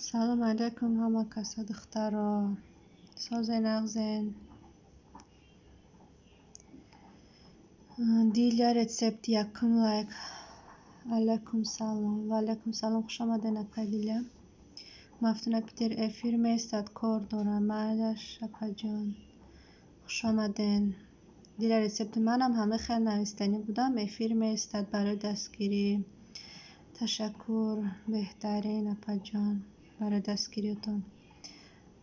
سلام علیکم همه کسا دخترا سازه نغزین دیلیا رسپت یکم لایک علیکم سلام و علیکم سلام خوش آمدین اپا دیلیا مفتونه پیتر افیر میستد کار دارم مردش اپا جان خوش آمدین دیلیا رسپت منم همه خیلی نوستنی بودم افیر میستد برای دستگیری تشکر بهترین اپا جان برای دستگیریتون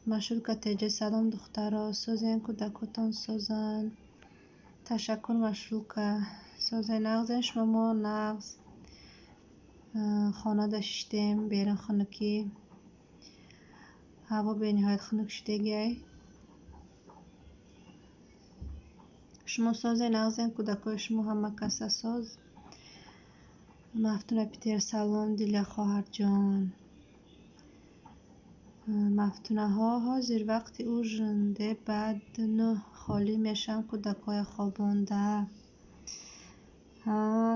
مشروع تیجه سلام دخترا سوزن کودکتان سوزن تشکر مشروع سوزن نغزن شما نغز خانه داشتیم بیرون خونکی هوا به نهایت خنک شده گی شما سوزن نغزن کودکای شما همه کسا سوز مفتونه پیتر سلام دیل خواهر جان مفتونه ها زیر وقتی او جنده بعد نه خالی میشن کودکای خوابونده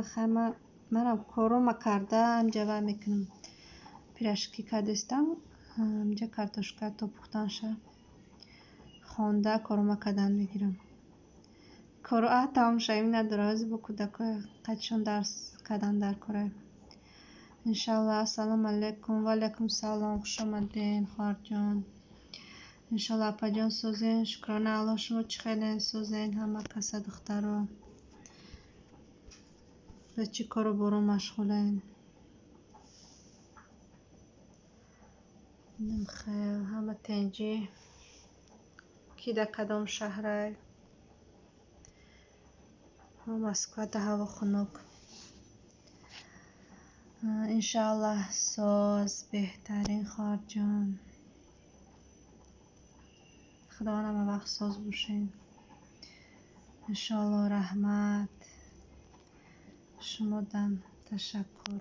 خیمه منم کارو کردم جوه میکنم پیرشکی کدستم اینجا کارتوشکا تو پختن شه خونده کارو کردن میگیرم کارو تمام شایم ندارازی با کودکای قدشون درس کردن در کاره انشالله السلام علیکم و علیکم سلام خوش آمدین خواهر جان انشالله اپا جان سوزین شکرانه الله شما چی خیلی سوزین همه کسا دخترا به چی کارو برو مشغولین خیلی همه تنجی کی در کدام شهره مسکو ده هوا خنک انشالله ساز بهترین خواهر جان خدا همه وقت ساز باشین انشالله رحمت شما دم تشکر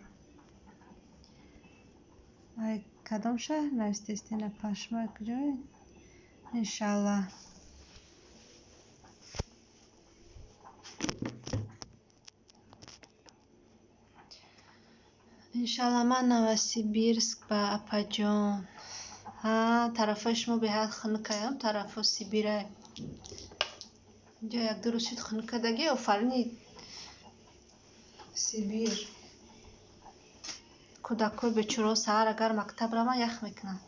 ای کدام شهر نوستیستین پشمک کجای انشالله انشالله من نوسیبیرسک با اپا جان طرفای شما به حد خنکه هم طرفا سیبیره اینجا یک دو روز شد خنکه دگی آفرینی سیبیر کودکای بچورا سهر اگر مکتب رو من یخ میکنن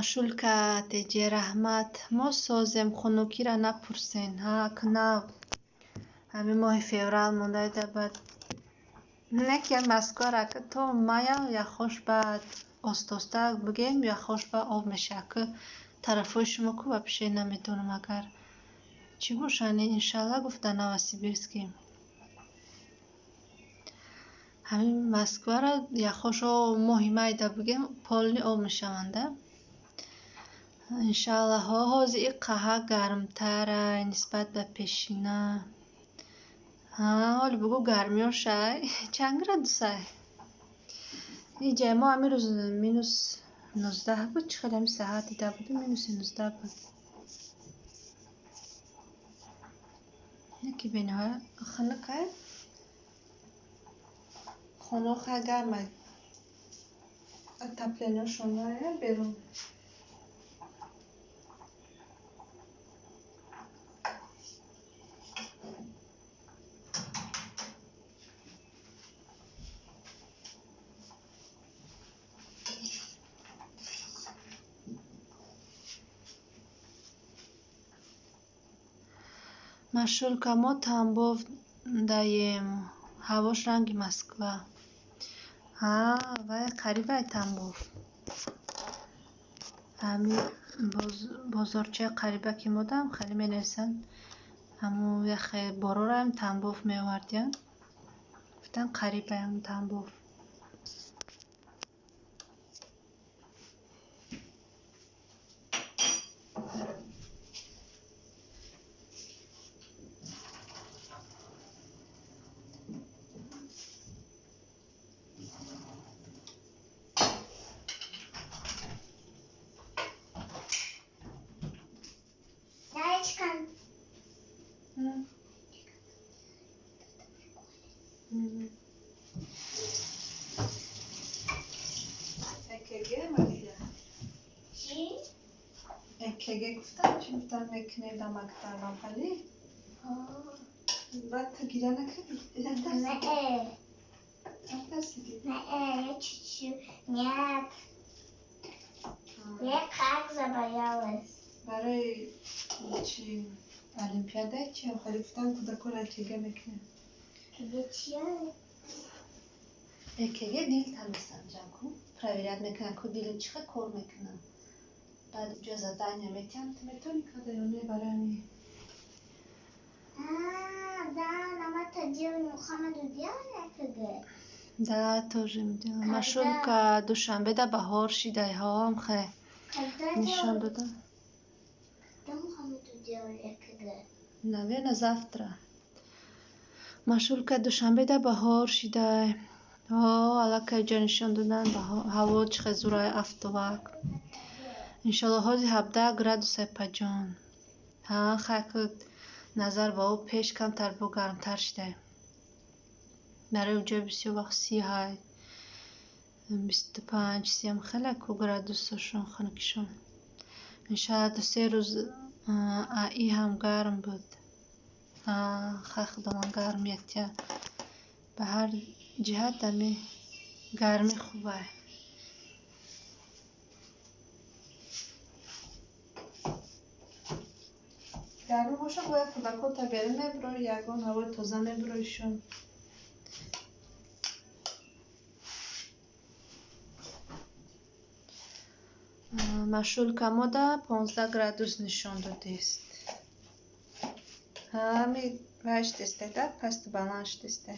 مشغول که تیجه رحمت ما سازم خنوکی را نپرسین که نه همین ماه فیورال مونده ده بعد نکی مسکو را که تو مایا یا خوش بعد آستاسته بگیم یا خوش بعد آب میشه که طرفای شما کو بپشه نمیتونم اگر چی باشنی انشالله گفته نواسی بیرسکیم همین مسکو را یا خوش ماهی مایده بگیم پالنی آب میشونده انشالله هازی ای قهر گرمتره نسبت به پیشینه حالا بگو گرمی شای چند گراد سای اینجا ما همین روز مینوس 19 بود چه خیلی همین ساعتی ده بود مینوس 19 بود یکی بینه ها خنکه خونه خیلی گرمه تپلینه شونه بیرون مشغول که ما تنباف دایم هواش رنگ مسکوه و قریبه تنباف همین بازارچه قریبه که مادم خیلی می نویسن همون یخ بارو را هم تنباف می آوردیم گفتن قریبه هم تنباف چگه گفتم چی گفتم میکنه دا مکتبم ولی بعد تو گیره نکردی نه чуть-чуть нет я как забоялась برای چی олимпиада چی آخری گفتم کدا کلا چگه میکنه тебе чё یکیگه دیل تمیستم جمع проверять میکنن که دیل چقدر کار میکنن بعد جا задание میتیم تو میتونی کده یا نه برای همین да нам это делали Мухаммаду делали ЕКГ Да, тоже میدونم машулка دوشنبه да بهار شیده ها هم خیلی نشان دادم когда Мухаммаду делали ЕКГ наверное завтра машулка دوشنبه да بهار شیده ها الکی جا نشان دادن هوا چقدر زورای افتوک انشالله هازی 17 گرادوس پجان ها خیلی نظر با او پیش کمتر با گرمتر شده برای اونجا بسیار وقت 30 های 25 30 هم خیلی کو گرادوسشون خنکشون انشالله 2-3 روز ای هم گرم بود خیلی خدامان گرم یکتیا به هر جهت دمی گرمی خوبه گرمی باشه باید کودکان تا بیرون نبرو یکان هوا تازه نبرویشون машулка ما دا 15 گرادوس نشان داده است همی وشت استه دا پس بلنشت استه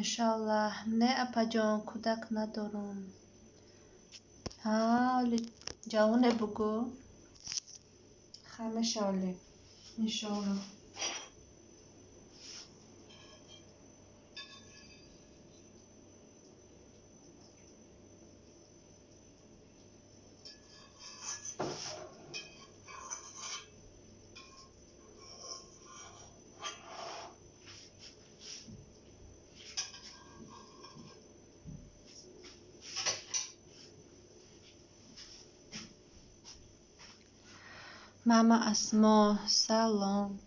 انشالله نه اپا جان کودک ندارم حالی جوانه بگو خمه شالی انشالله ماما اسما سلام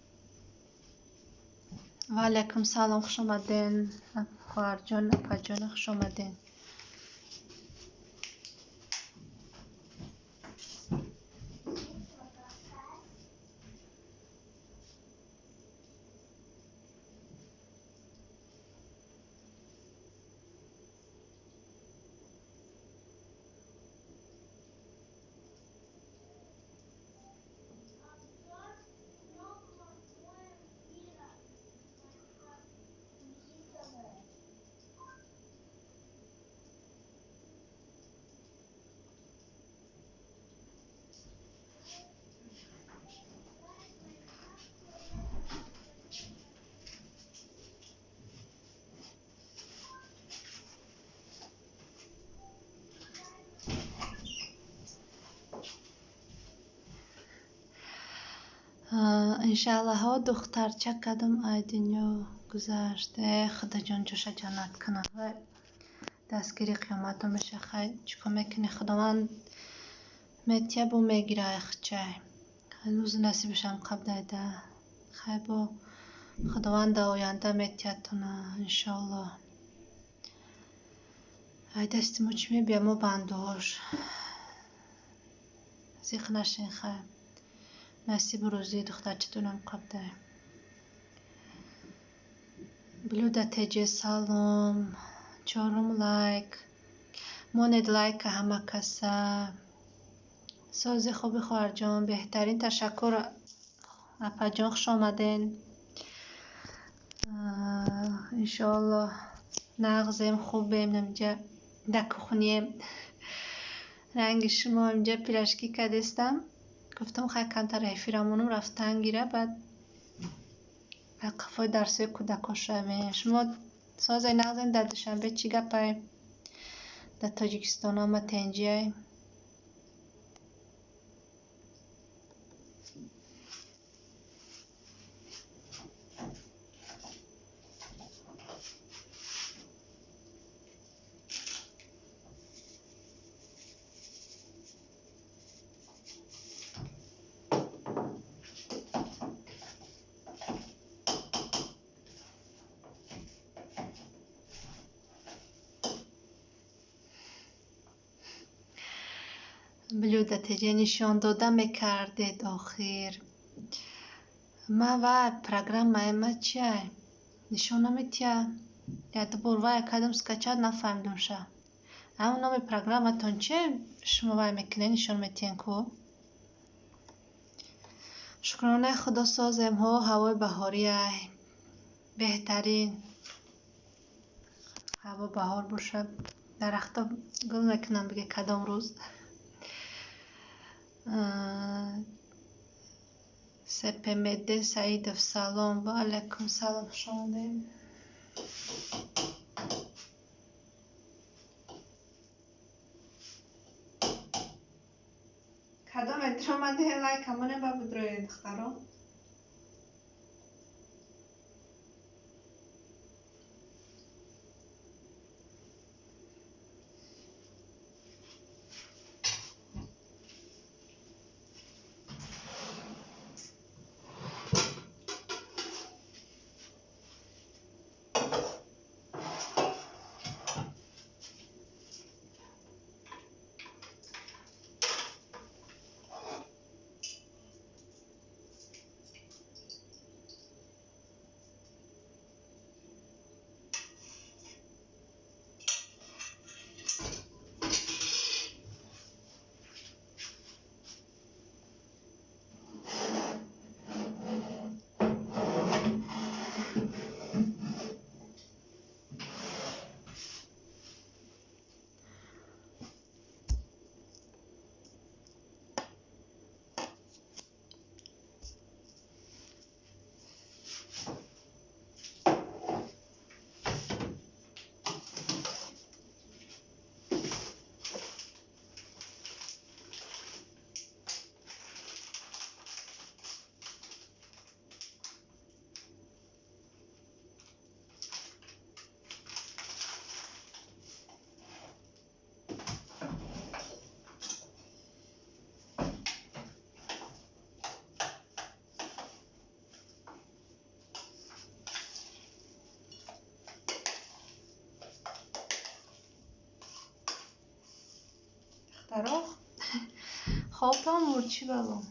و علیکم سلام خوش آمدین خواهر جان اپا جان خوش آمدین انشالله ها دخترچه کدم ای دنیا گذشته خدا جان جوش جنت کنه دستگیری قیامت میشه خیلی چکا میکنی خداوند متیه بو میگیره اخچه روز نصیبشم قبل ده خیلی با خداوند آینده متیه تونه انشالله ای دستی موچ میبیم ما بندوش زیخ نشین خیلی نصیب روزی دخترچه تونم قبل بلوده تجه سلام چهارم لایک ماند لایک همه کسا سازی خوبی خواهر جان بهترین تشکر اپا جان خوش آمدین انشالله نغزیم خوبیم نمیجا دکو خونیم رنگ شما اینجا پیرشکی کدستم گفتم خیلی کمتر رفیرمونم رفتن گیره بعد قفای درسی کودکا شویم شما سازای نغزن در دوشنبه چی گپای در تاجیکستان ها تنجیه بلوده تجه نشان داده میکرده آخر ما و پروگرام ما چیه نشان نمیتیه یا دبور وای کدوم سکچات نفهمیدم شه اما نام پروگرامتون چیه شما وای میکنه نشان میتین کو شکرانه خدا سازم ها هوای بهاری بهترین هوا بهار باشه درختا گل میکنم بگه کدام روز سپمده سعیدов سلام و علیکم سلام شما کدام ادرامنده لایک همونه با بدروی دختران دختران خوابم مرچی بابا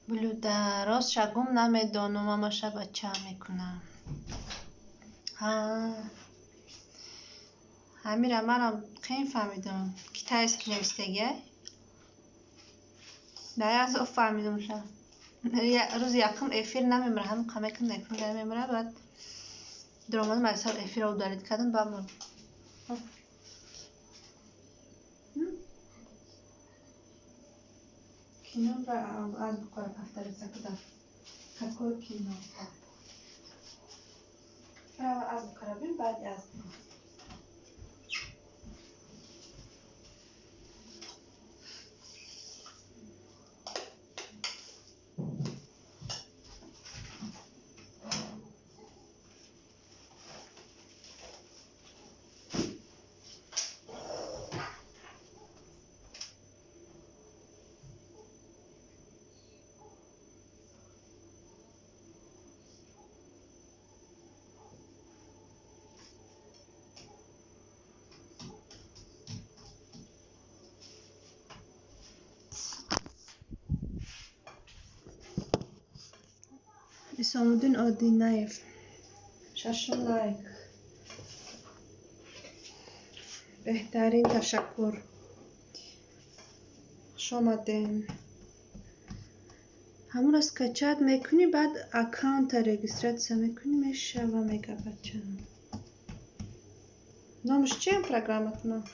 بلوده راست شگم نمیدانم اما شب بچه میکنم همیره منم خیلی فهمیدم کی تایست نوشتگه نه از او فهمیدم شد روز یکم افیر نمیمره هم کمکم افیر نمیمره بعد درآمد مثلا افیر رو دارید کردن بامون کینو را از بکار پفتر سکدم ککو کینو از بکار بیم بعد از اسامالدین آدینایف ششم لایک بهترین تشکر خوش آمدین همون را اسکچات میکنی بعد اکانت رجیسترات میکنی میشه و میگه بچه نامش چی هم پروگرامتون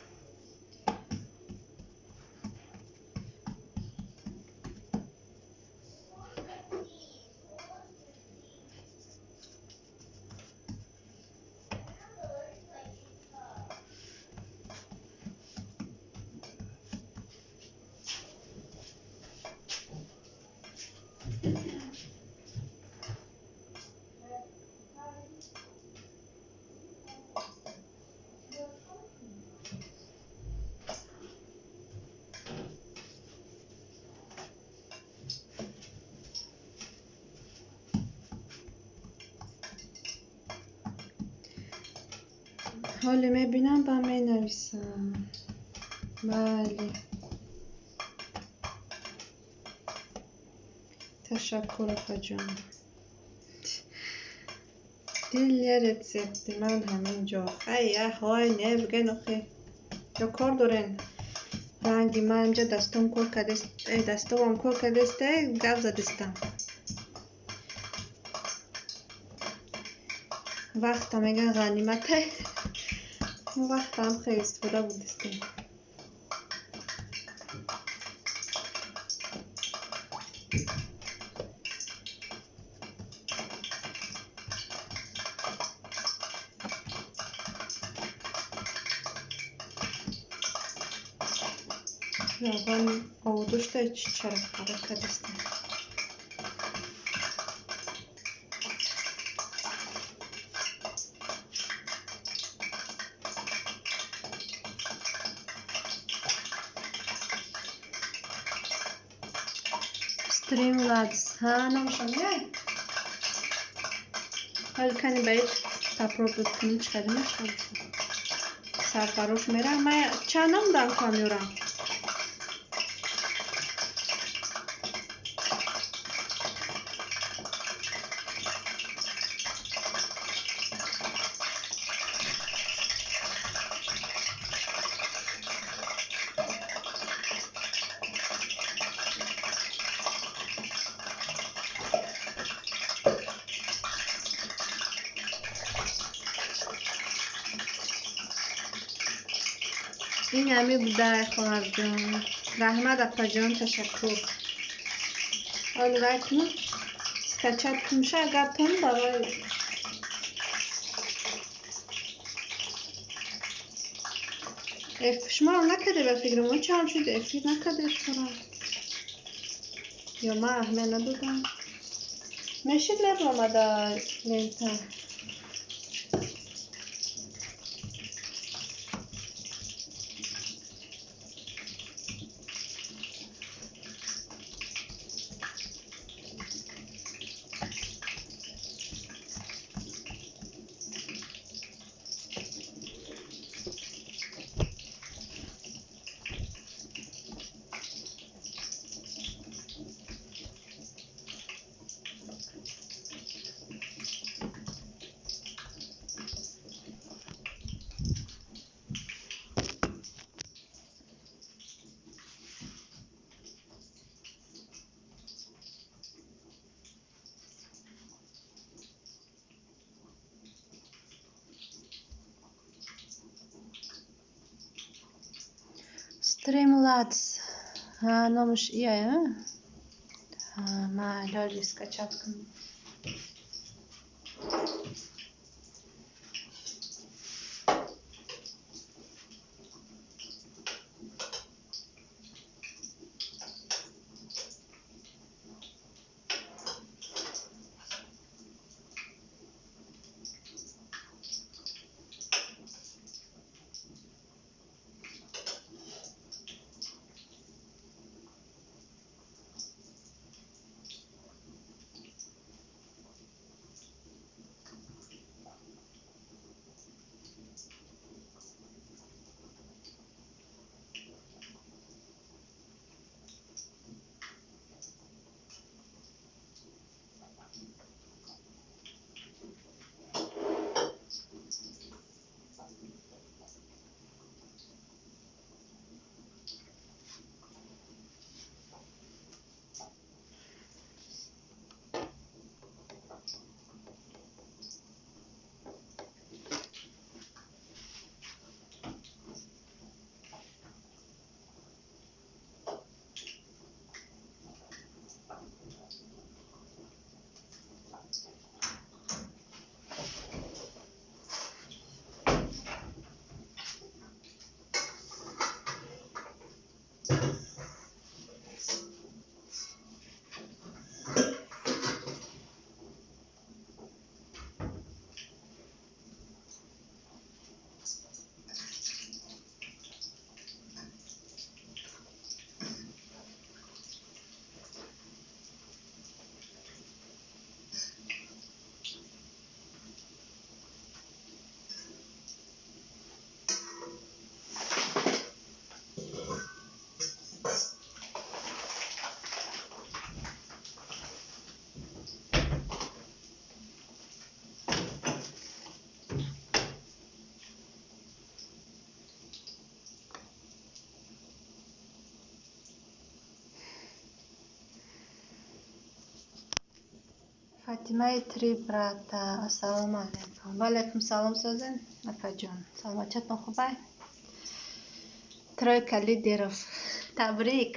حالا میبینم و می نویسم بله تشکر آقا جان دیل یه رسیپتی من همینجا ای های نه بگن آخه یا کار دارن رنگی من اینجا دستم کار کردست ای دستم کار کردسته گف زدستم وقت میگن غنیمته وقت هم خیلی استفاده بودستیم Yaban olduş da çarıklara kadısın. Streamlabs. Ha, نمیشم نه. حالا کنی باید تپروب کنی چکاری نشم. سرفروش میرم. من چندم دارم کامیورم. این همی بوده خواهر جان رحمت اپا جان تشکر حالا بکنم سکچت کمشه اگر تون برای افش ما نکده به فکر ما چه هم شد افی نکده افشارم یا ما اهمه ندودم میشید لب آمده لیتا Streamlabs. Ha, نامش ایه ها ما الان اسکچت کنم فاطمه تریبراتا السلام علیکم. و علیکم سلام سازن اپا جان. سلامتتون خوبه؟ ترویکا لیدرов. تبریک.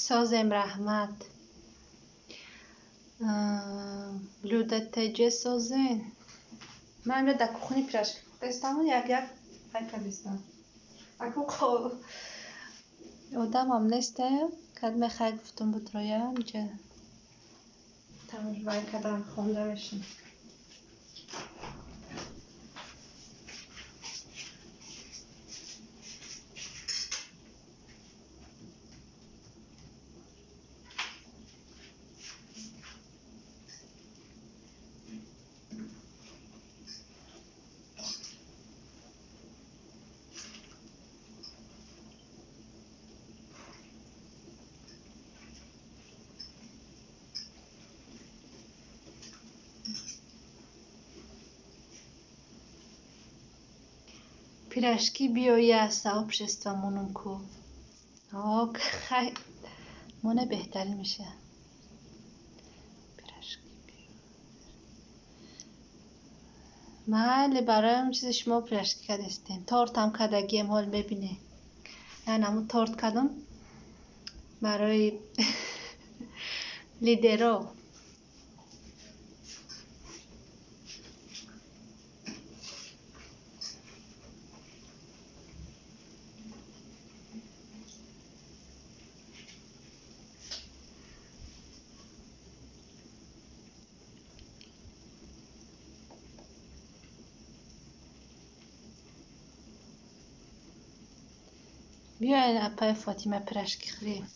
سازم رحمت блюдо теже سازن. من امروز در کخونی پیرش دستم و یک فکر دستم اکو آدم هم نیسته کدمه خیلی گفتم بود رویم جه تماش باید کدام خونده بشیم. پیرشکی بیایی از обществомونم کو خیلی مونه بهتری میشه. پیرشکی محل برایم چیز شما پیرشکی کدستیم تارت هم کدگیم حال ببینه یعنی همون تارت کدم برای لیدرو بیاین اپای فاطمه پیرشکی خوریم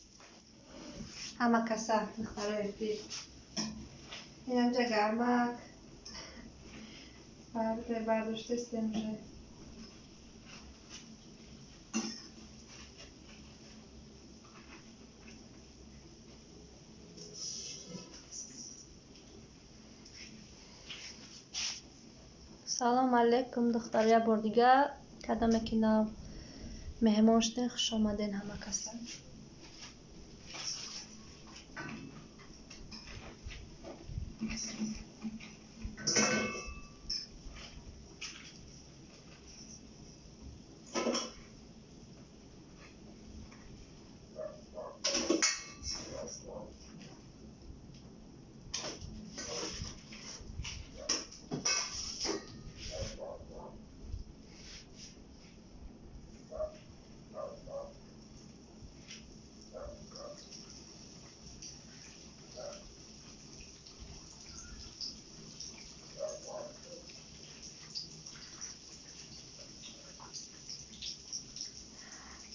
همه کسا مختاره بید این همجا گرمک برداشته استمجه سلام علیکم دختر یه بار دیگه کدامه که نو مهمان شده خوش آمدین همه کسا.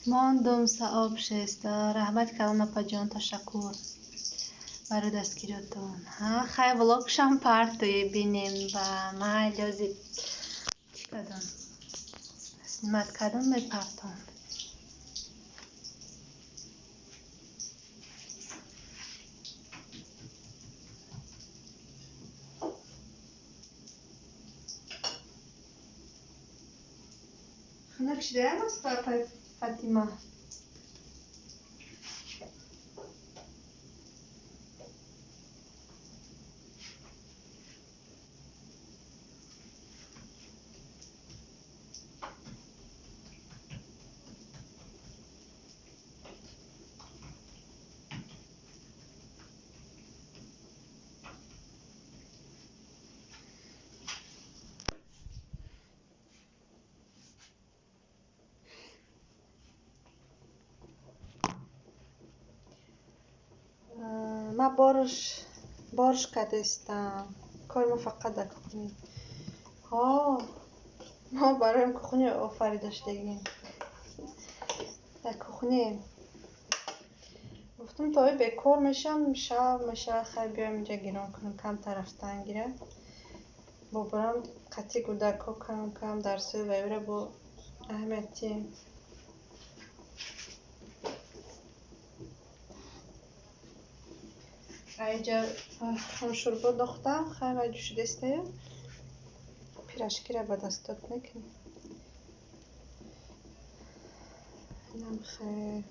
ماندم صاحب شست رحمت کردم اپا جان تشکر برای دستگیرتون. ها خیلی ولاگش هم پرتوی بینیم و من لازم چی کردم اسمت کردم به پرتون خونه کشیده هم است پای فاطمه ما بارش کدستم کار ما فقط در کخونی ها ما برای کخونی آفریده شدگیم در کخنی گفتم تا به کار میشم میشه خیلی بیایم اینجا گیران کنم کم طرفتن گیره با برام قطعی گودکو کم درسی و ایره با اهمیتی اینجا هم شربا داختم خیلی جوش دسته پیراشکی را به دستات میکنی اینم خیلی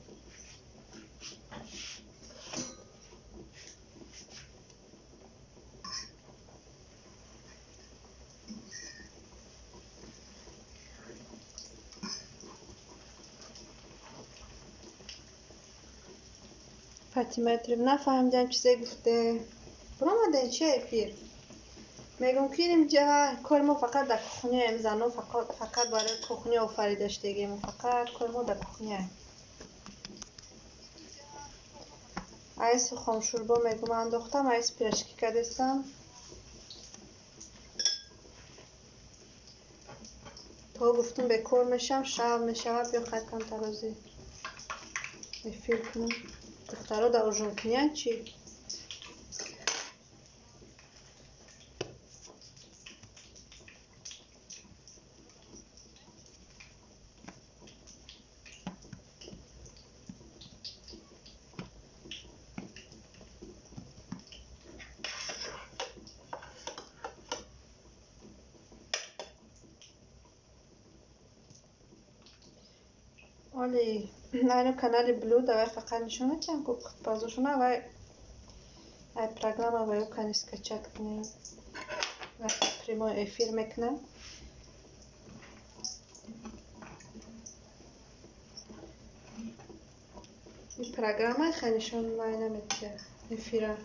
فاطمه نفهمیدم چیزی گفته برامده چه افیر میگم که اینجا کار ما فقط در کخونی هم زنو فقط برای کخونی آفریده شدگیم فقط کار ما در کخونی هم ایس خام شوربا میگم انداختم ایس پیرشکی کردستم تا گفتم به کار میشم شب میشود بیا خیلی کم ترازی افیر کنم دخترها در اجون کنین چی؟ ولی اینو کانال بلو دوای فقط نشون میدم که بازشونه و ای پروگرام و او کنیس کچت کنیم و پریمو افیر میکنم این پروگرام خیلی نشون میدم افیره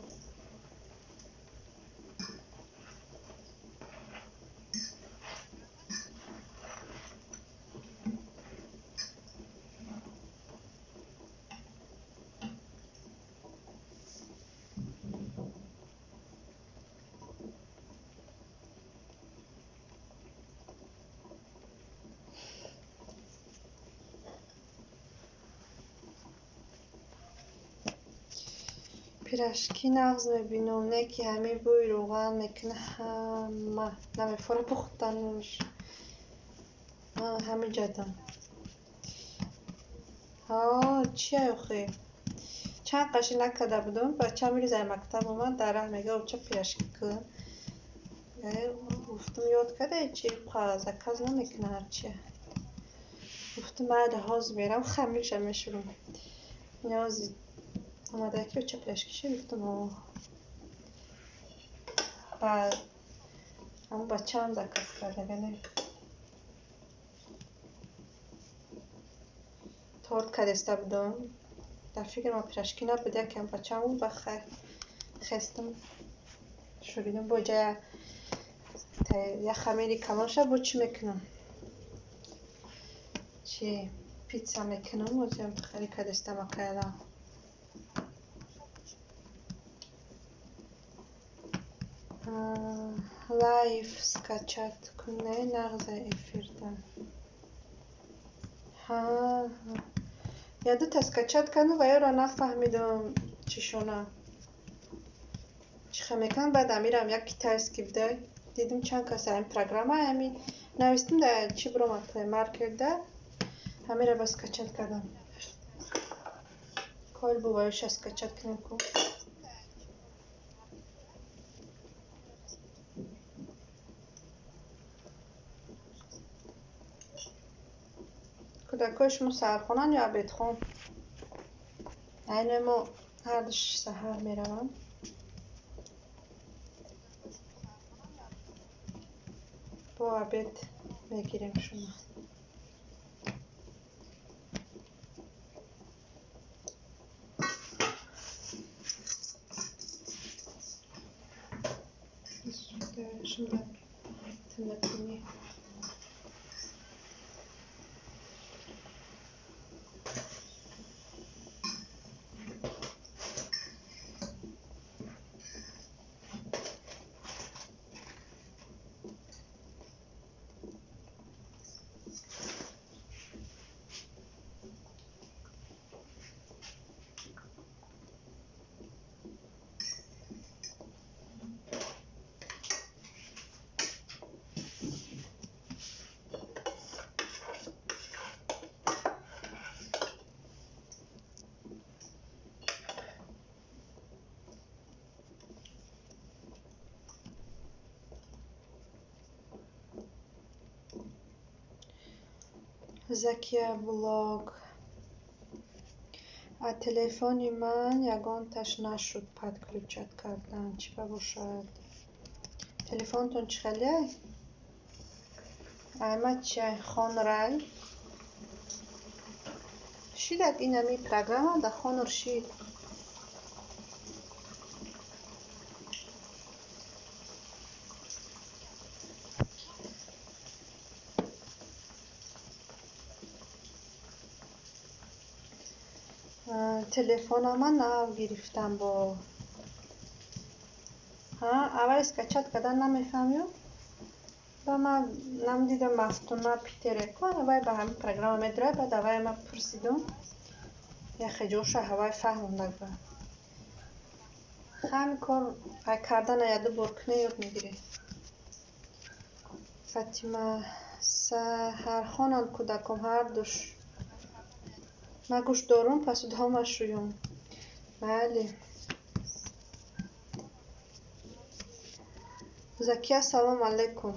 پیراشکی نغز میبینم نه که همه بوی روغن میکنه همه نمیفوره پختنش همه جدم چیه اخی چند قشی نکده بودم بچه میریزه مکتب اومد در ره میگه او چه پیراشکی کن گفتم یاد کرده چی زکاز نمیکنه هرچیه گفتم بعد هاز میرم خمیشه میشورم نیازی اومده که چه پیراشکی گفتم بعد همون بچه هم زکاز کرده گنه تورت کدسته بودم در فکر ما پیراشکی نبوده که بچه همون بخیر خستم شوریدم با جای یه خمیری کمان شد با چی میکنم چی پیتزا میکنم و زیم بخیری کدسته مکایده لایف سکچت کنه نغز افیردن یا دو تا سکچت کنم و یا را نفهمیدم چشونه چی میکنم بعد امیرم یکی ترس بوده دیدم چند کسی این پروگرام همی نوشتم در چی برام پلیمر کرده همه را بس کچت کردم کار بو بایوش از کچت کنم کن کودکاش مو سرخونن یا بیتخون اینه ما هر دوش سهر میروم با عبید میگیریم شما شما تنبونی закия блог. از телефони ман ягонташ нашуд подключат кардан. Чӣ бошад? Телефонтон чӣ халияй? Аймат чай хонрай. Шидат инами программа да хонур шид. телефонама нав гирифтам бо аввал скачат кардан намефаҳмю ба ман намдидам мафтуна питерекон авай ба ҳамин программа медирад баъд авай ма пурсидум яхе ҷоша авай фаҳмонак ба ҳамин кор кардана яду бор кунӣ ёд мегирӣ. фатима саҳархонанд кӯдаком ҳардуш ма гӯш дорум посудаҳома шӯём. бале. закия салом алейкум.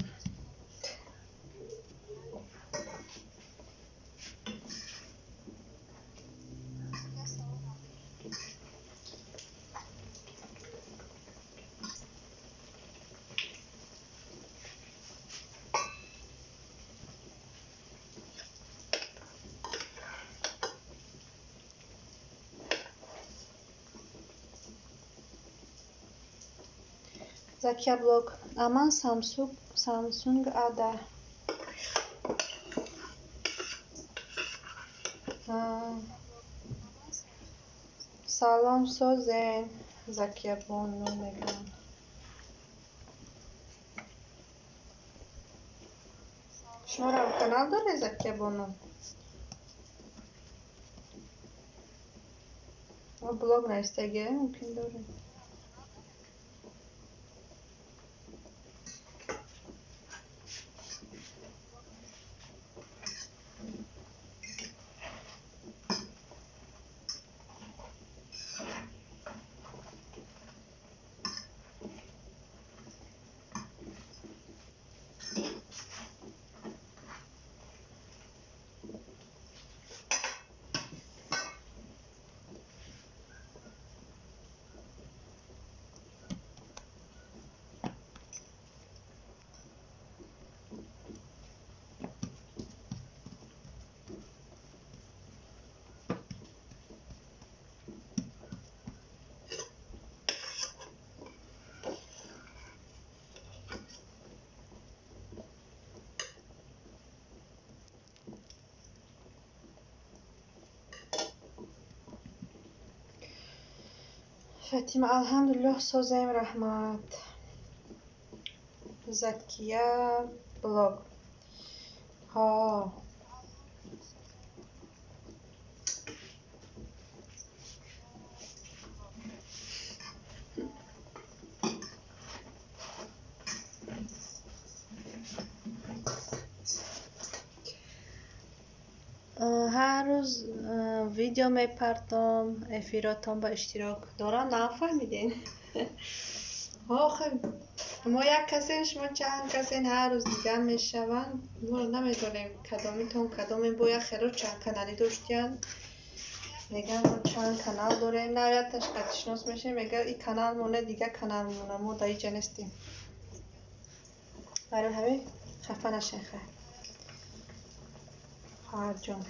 закия блог. аман самсунг А10. салом созен. закия бону мегӯям. шуморо канал доред закия бону? блог на инстаграм мумкин доред. фатима алҳамдулиллоҳ созем раҳмат. закия блог. ҳар рӯз видео мепартом, эфиротон ба иштирок дорам. нафаҳмиден? охир мо як касем, шумо чанд касен, ҳар рӯз дигар мешаванд. мо намедонем кадомитон кадомин бо яхеро чанд канали доштиянд. меган мо чанд канал дорем. навяташ қатишнос мешем, меган и канал мона дига канал мона, мо да иҷа нестем. барои ҳамин хафа нашен. хайр ҳаҷон.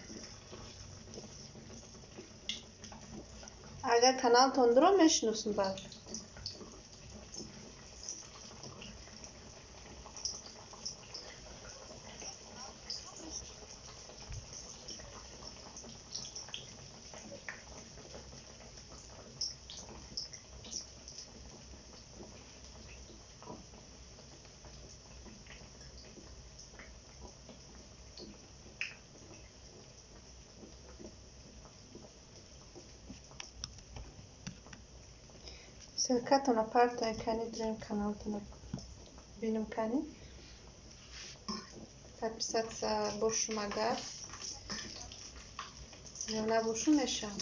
агар каналтон дуро мешиносун баъд селкатона партон кани дурем каналтона бинум кани подписаться бошум агар ё набошум мешам.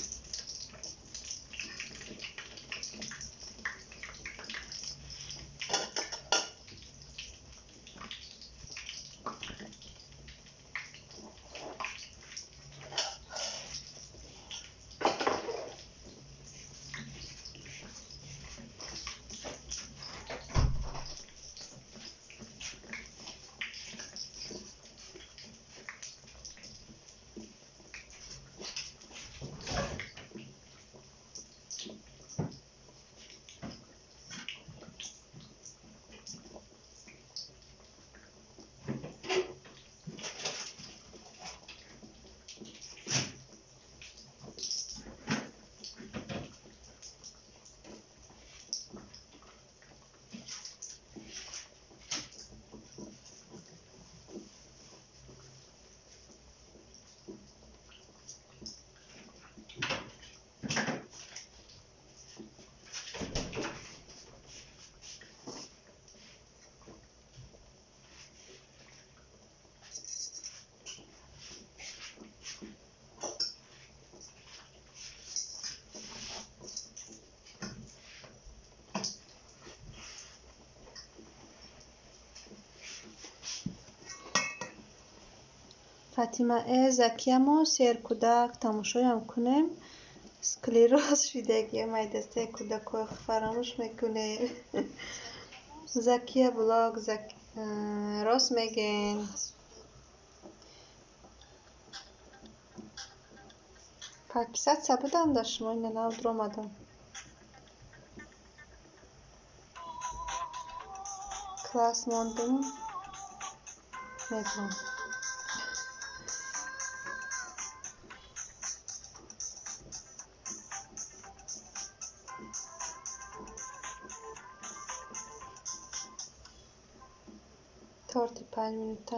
فاطمه زکیه ما سیر کودک تماشای هم کنیم. سکلیروز شدگی معدسته کودک فراموش میکنه. زکیه بلاگ راست میگین. پاکیزت سبودم داشت ما این نو درام آدم کلاس ماندم میدونم تارتی 5 minute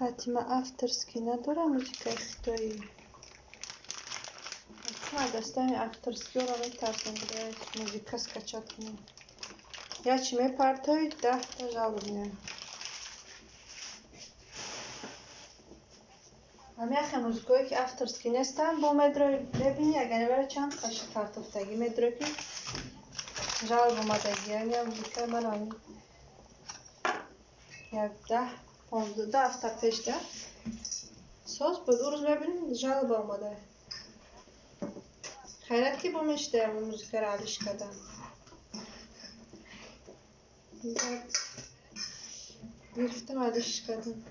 فاطمه авторский نداره موزیکای خطایی ما دستای авторский رو میترسم بده موزیکا скачать کنیم یا چی میپرتوید 10 تا جواب میاد همه اخی موزیکایی که авторский نیستن با مدرو ببینی اگر برای چند قش ترتفتگی مدرو که جواب اومدگی یعنی موزیکای من آنی یک 10-15 هفته پیش ده ساز بود او روز ببینیم جواب آمده خیرت که بومشته موزیک رو علیش کردم گرفتم علیش کردم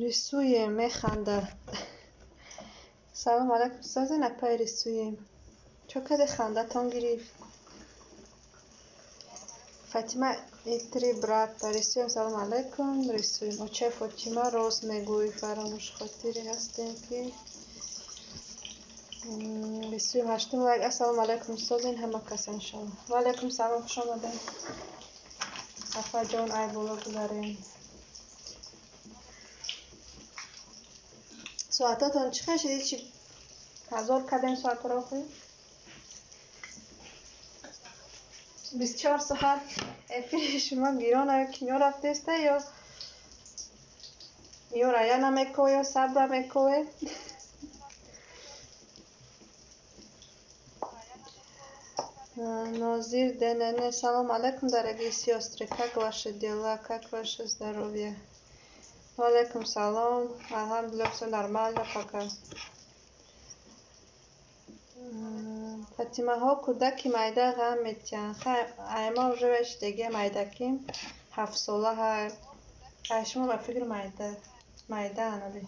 رسوی میخنده سلام علیکم ساز نپای رسویم چو کده خنده تان گریفت فاطمه ایتری برات رسویم سلام علیکم رسویم چه فاطمه راست میگوی فراموش خاطری هستیم که رسویم هشتم لایک السلام علیکم سازین همه کس انشالله و علیکم سلام خوش آمدین صفا جان ای بالا گذارین ساعتاتون چی خشید چی هزار کدین ساعت را خوی 24 ساعت افیر شما گیران کنیا رفته استه یا رایا نمیکوه یا صبر میکوه نازیر دننه سلام علیکم дорогие сестры как ваши дела как ваше здоровье وعلیکم سلام الحمدلله все нормально пока فاطمه ها کودک майда غم میتین ایما روش دیگه майдаким 7 ساله های شما به فکر майда انالی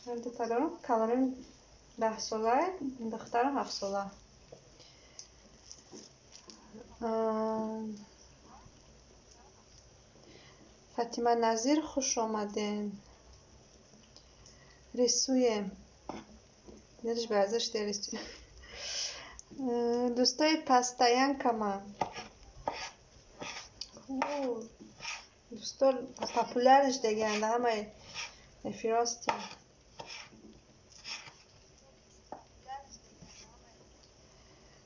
من دو تا دارم کلانیم 10 ساله دخترم 7 ساله فاطمه نظیر خوش آمدین رسویم ندش به ازش درستی دوستای پستاین کما دوستا پاپولارش دیگه انده همه افراستی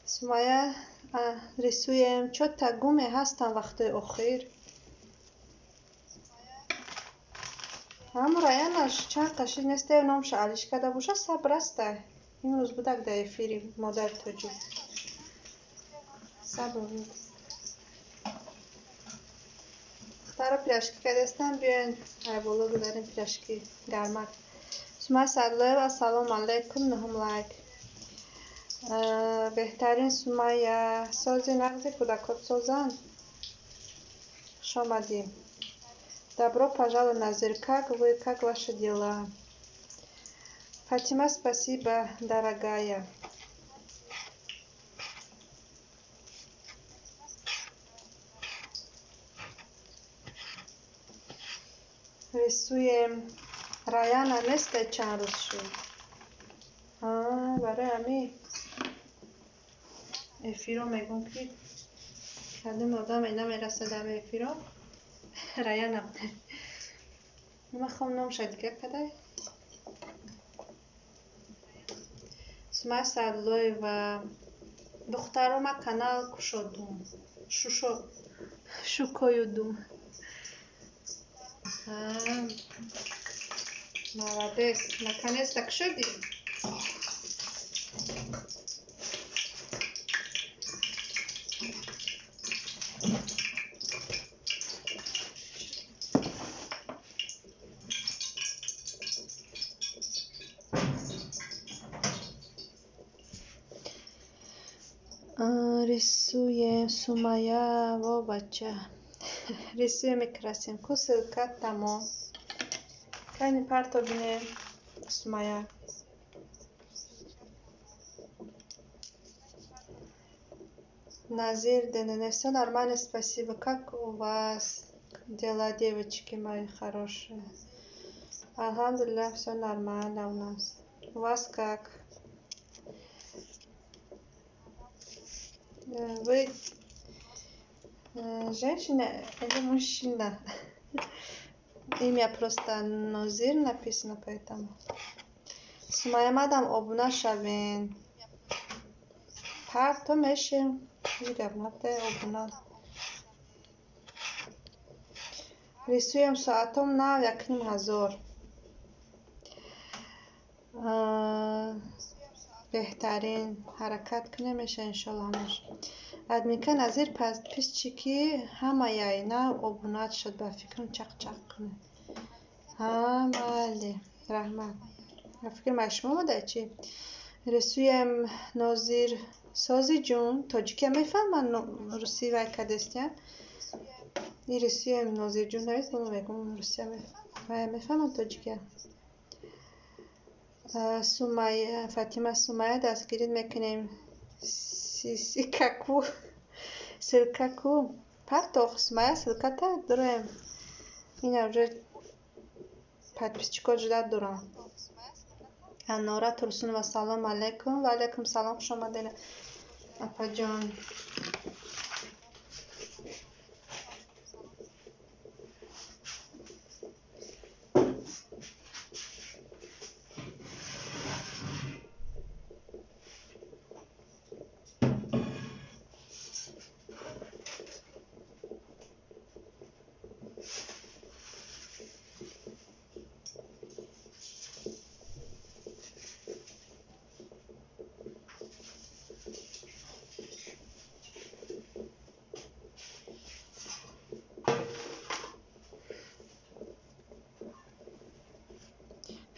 سمایه رسویم چو تگومه هستن وقت اخیر هم رایانش چند قشنگ نسته نامش علیش کرده باشه صبر است این روز بودک در افیری مادر توجه Sabr. Stara pляшки, къде сте? Биен айболу гударин пляшки гармак. Сумай Садлоев, ассалому алейкум, нухум лайк. بهترین سمیه سازی نقضی کودکات سازن шамади. Добро пожаловать на Зир. Как вы, как ваши дела? Фатима, спасибо, дорогая. Рисуем. Раяна место чан روز شد. برای همین افیرو میگم که کدوم آدم اینا میرسه به افیرو رایان نبوده. میخوام نام شد دیگه کدای سمای سادلوی و دخترم کانال کشودم شکویدم. молодец, наконец-то кшуди. Рисуем Сумая во бача. Рисуем и красим. Кусылка тамо. Кайни парто бине Сумая. Назир Денене, все нормально, спасибо. Как у вас дела, девочки мои хорошие? Алхамдулилля, все нормально у нас. У вас как? Вы женщина или мужчина? Имя просто Назир написано, поэтому. Сумая мадам обуна шавин. Парто мешим. Гавнате обуна. Рисуем саатом на якним ҳазор. بهترین حرکت کنه میشه انشالله همش ادمیکن از این پیش چی که همه یای نه ابونات شد با فکرم چق کنه بله رحمت فکر مشموم بوده چی رسویم ناظر سازی جون تاجیکی میفهمن روسی و کدستین این رسویم ناظر جون نمیفهمم روسی میفهمم تاجیکی سومایه فاطمه سومایه دستگیرید میکنیم سیکاکو سلکاکو پرتاخ سومایه سلکاتا دارم این اوجه подписчикот ждать дорам анора турсунова салом алейкум ва алейкум салом хуш омадин апаҷон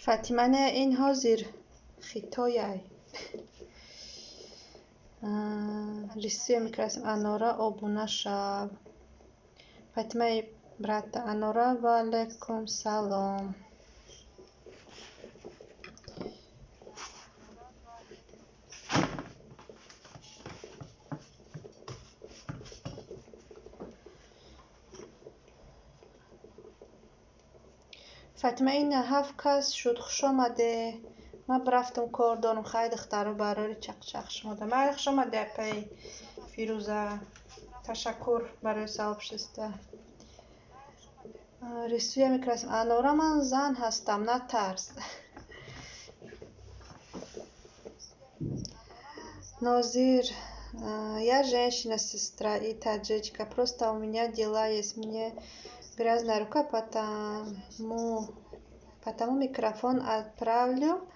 فاطمه این حاضر خیتای ریسی میکرسیم انورا آبونه شب فاطمه برات انورا و علیکم سلام فاطمه این 7 کس شد خوش آمده من برفتم کار دارم خیلی دخترو برای چق شماده من خوش آمده پی فیروزه تشکر برای ثواب شسته رسویه میکرسیم انورا من زن هستم نه ترس Назир, я женщина, сестра и таджичка. Просто у меня дела есть. Мне грязная рука, потому микрофон отправлю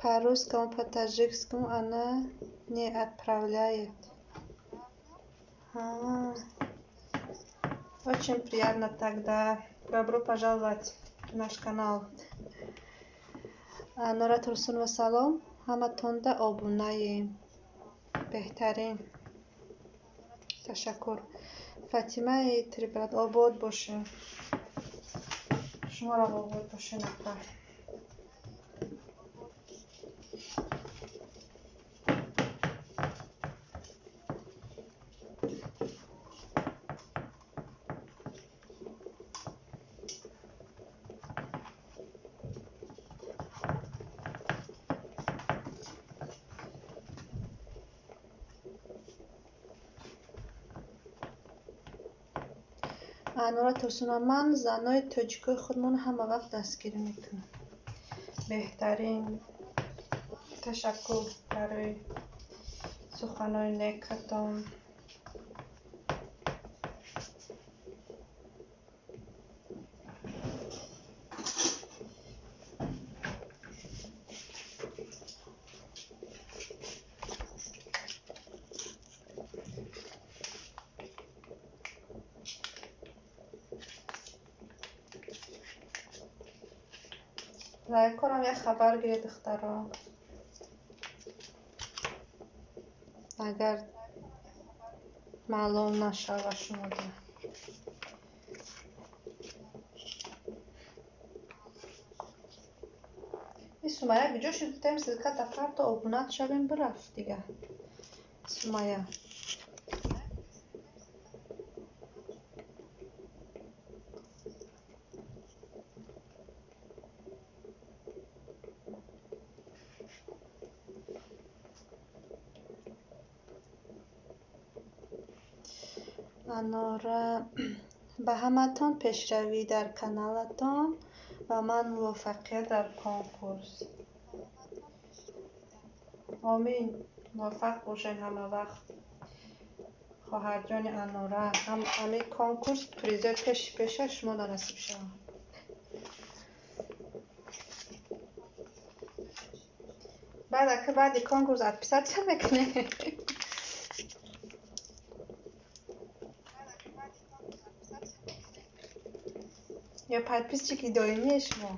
по-русскому, по-таджикскому она не отправляет. Очень приятно тогда. Добро пожаловать в наш канал. Нора Турсунова салом. ҳаматонда обунаем. беҳтарин. ташаккур. фатимаи Трипрат обод бошин. шуморо обод бошин апа. Нора Турсунова, ман занои тоҷикои худмон ҳама вақт дастгирӣ мекунам. беҳтарин. ташаккур барои суханои некатон. لایک کنم یه خبر گیره دخترها اگر معلوم نشود شما دیگه. این سومایه کجا شد؟ تیم سلکت دفعه تا ابونت شویم برفت دیگه. سومایه نورا به همتون پیشروی در کانالتون و من موفقیت در کنکورس. آمین. موفق باشین همه وقت. خواهر جان انورا همین کنکورس پریزه پیش شما نصیب شد. بعد کنکورس ادپیسات چه میکنه؟ یا подписчики چی که دائمی شما؟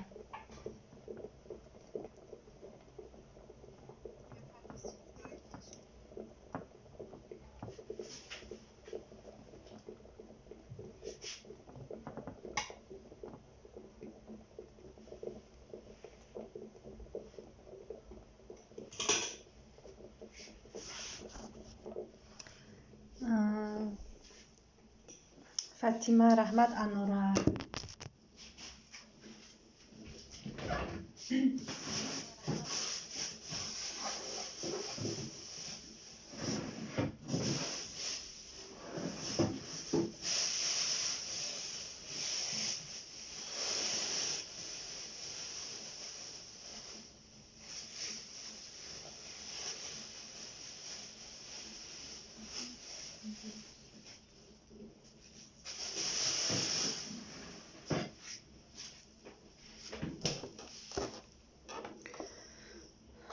فاطمه رحمت انورا.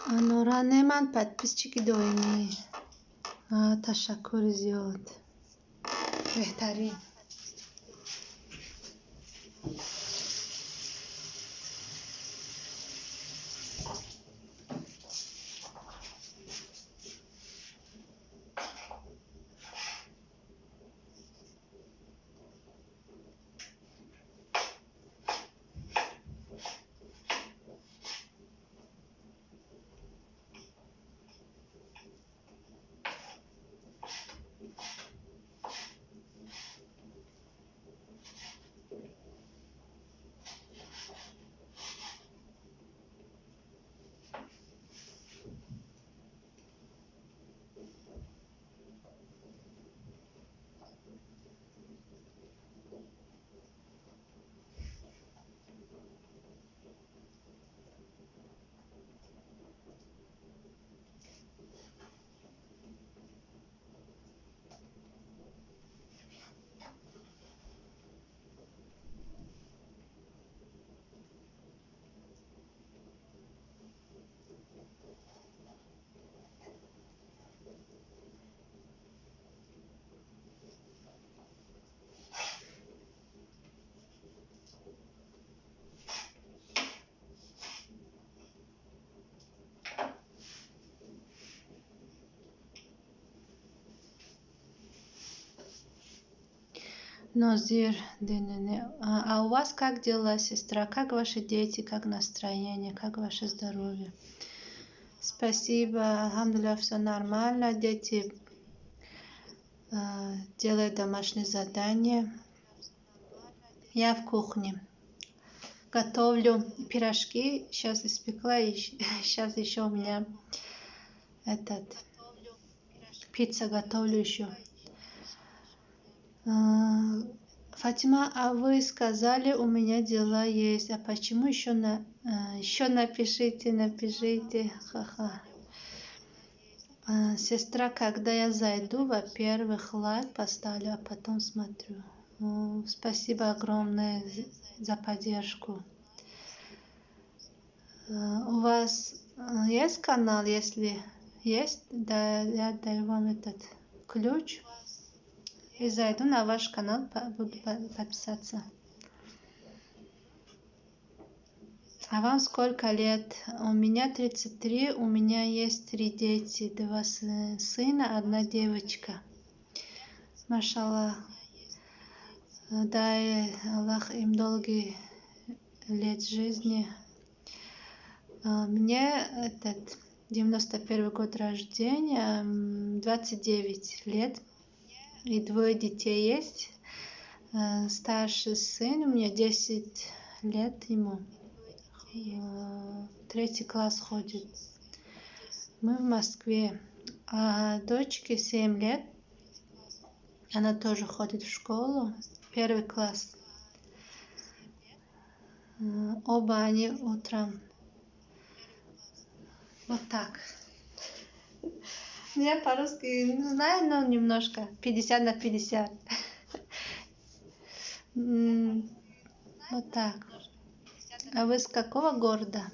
انورا نه من подписчики دائمی. تشکر زیاد. بهترین. Нозир Денене. А у вас как дела, сестра? Как ваши дети? Как настроение? Как ваше здоровье? Спасибо. Алхамдулillah, все нормально. Дети делают домашнее задание. Я в кухне. Готовлю пирожки. Сейчас испекла. И сейчас еще у меня пицца готовлю еще. Фатима, а вы сказали, у меня дела есть. А почему еще напишите. Ха-ха. Сестра, когда я зайду, во-первых, лайк поставлю, а потом смотрю. Спасибо огромное за поддержку. У вас есть канал? Если есть, да, я даю вам этот ключ. И зайду на ваш канал, буду подписаться. А вам сколько лет? У меня 33, у меня есть 3 дети, 2 сына, 1 девочка. Машаллах. Дай Аллах им долгие лет жизни. Мне 91 год рождения, 29 лет. И 2 детей есть. Старший сын, у меня 10 лет ему. 3 класс ходит. Мы в Москве. А дочке 7 лет. Она тоже ходит в школу. 1 класс. Оба они утром. Вот так. Я по-русски не знаю, но немножко. 50 на 50. Вот так. А вы с какого города?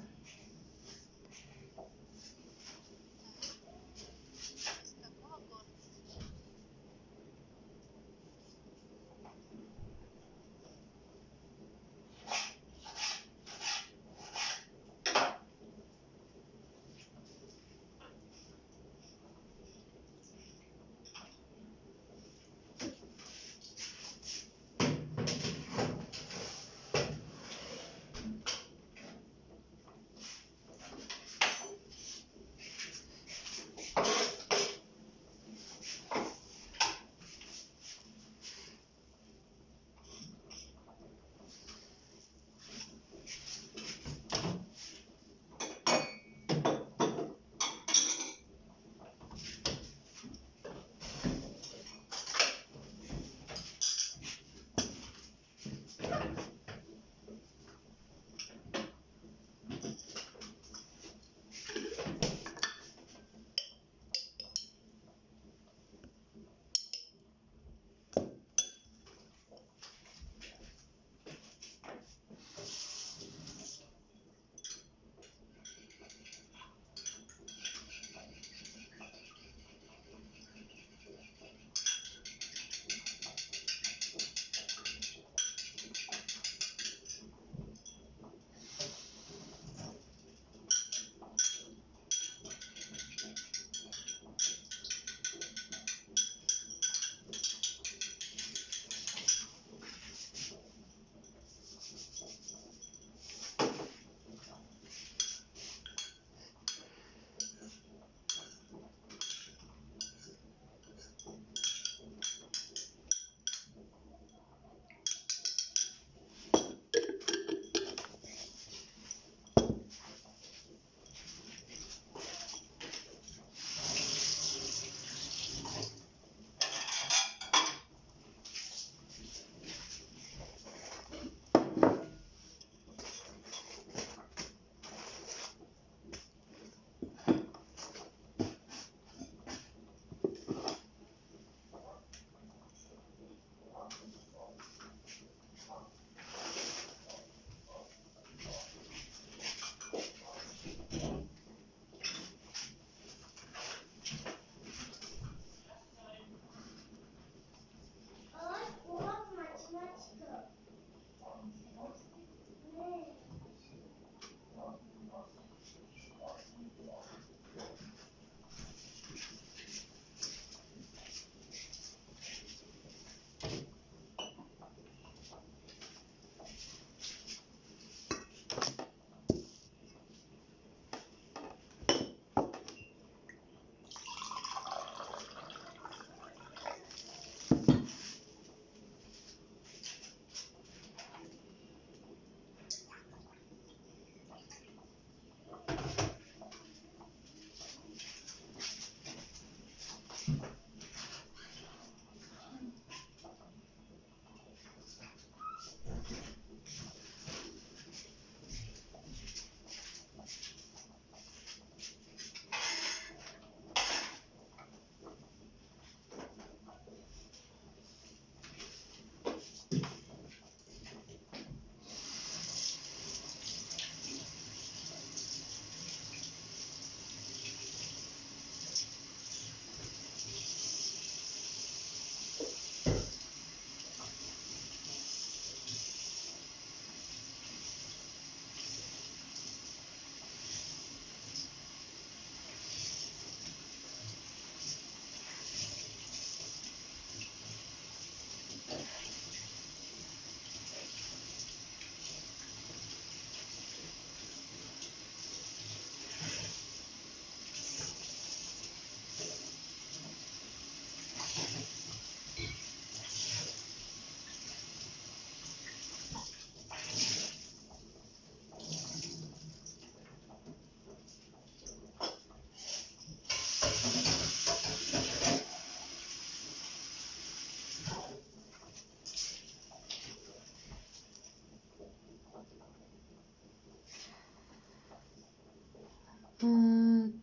Ну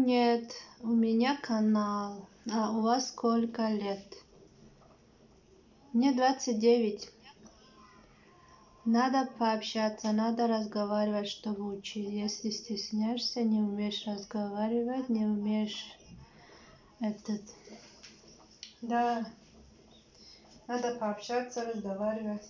нет, у меня канал. А у вас сколько лет? Мне 29. Надо пообщаться, надо разговаривать, чтобы учить. Если стесняешься, не умеешь разговаривать, не умеешь этот... Да, надо пообщаться, разговаривать.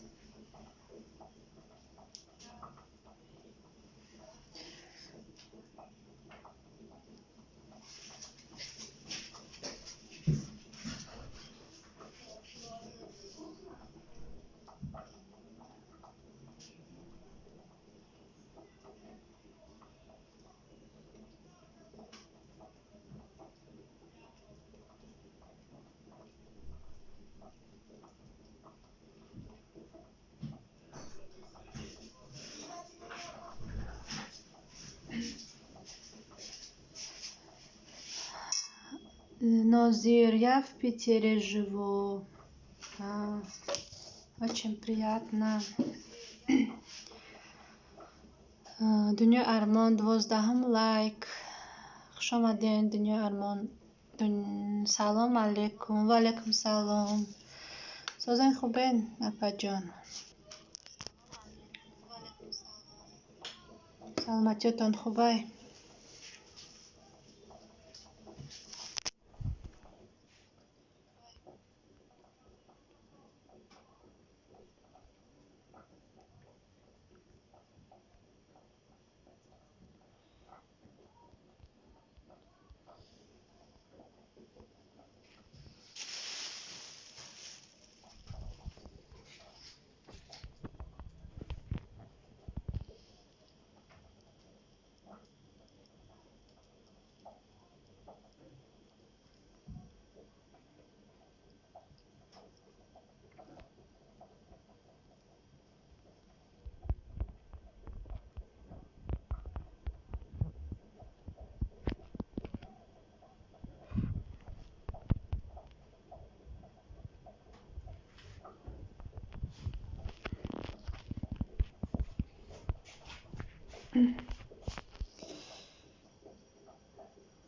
Нозир, я в Питере живу. Очень приятно. Дунё Армон 12 лайк. خوش آمدین دنیا ارمان. سلام علیکم. و علیکم سلام. سوزن خوبین اپا جان؟ سلامتیتان خوبه؟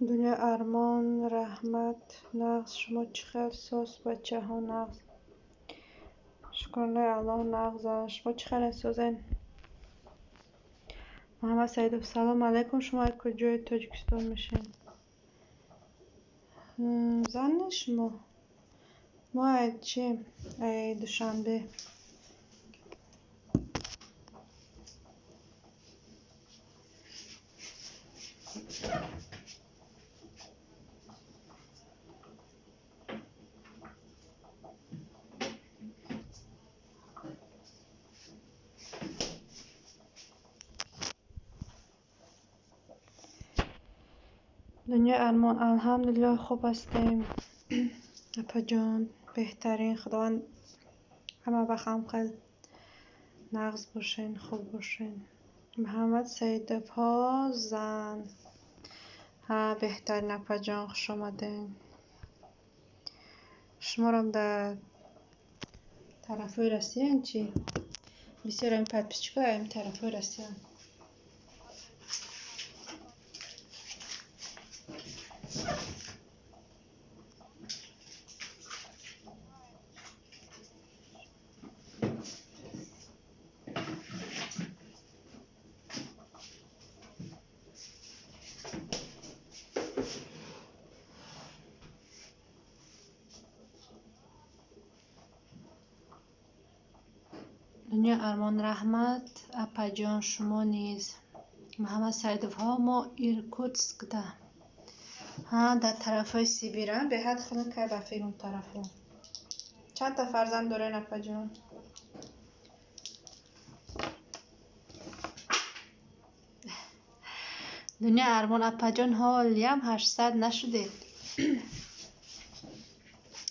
دنیا ارمان رحمت نغز شما چقدر ساز بچه ها نغز شکرانه الله نغز شما چقدر سازن محمد سعیدов سلام علیکم شما کجای تاجیکستان میشین زن شما ما چی دوشنبه دنیا ارمان الحمدلله خوب هستیم اپا جان بهترین خداوند همه وقت خیلی نغز باشین خوب باشین محمد سعیدов ها زن ها بهترین اپا جان خوش آمدین شما رو در طرفای رسیان چی؟ بسیار این подписчиков این طرفای رسیان دنیا ارمان رحمت اپا جان شما نیز محمد سعیدов ها ما ایرکوتسک ده ها در طرفای سیبیرن به حد خیلی که بفیر اون طرفو چند تا فرزند دارین اپا جان دنیا ارمان اپا جان حالی هم 800 نشده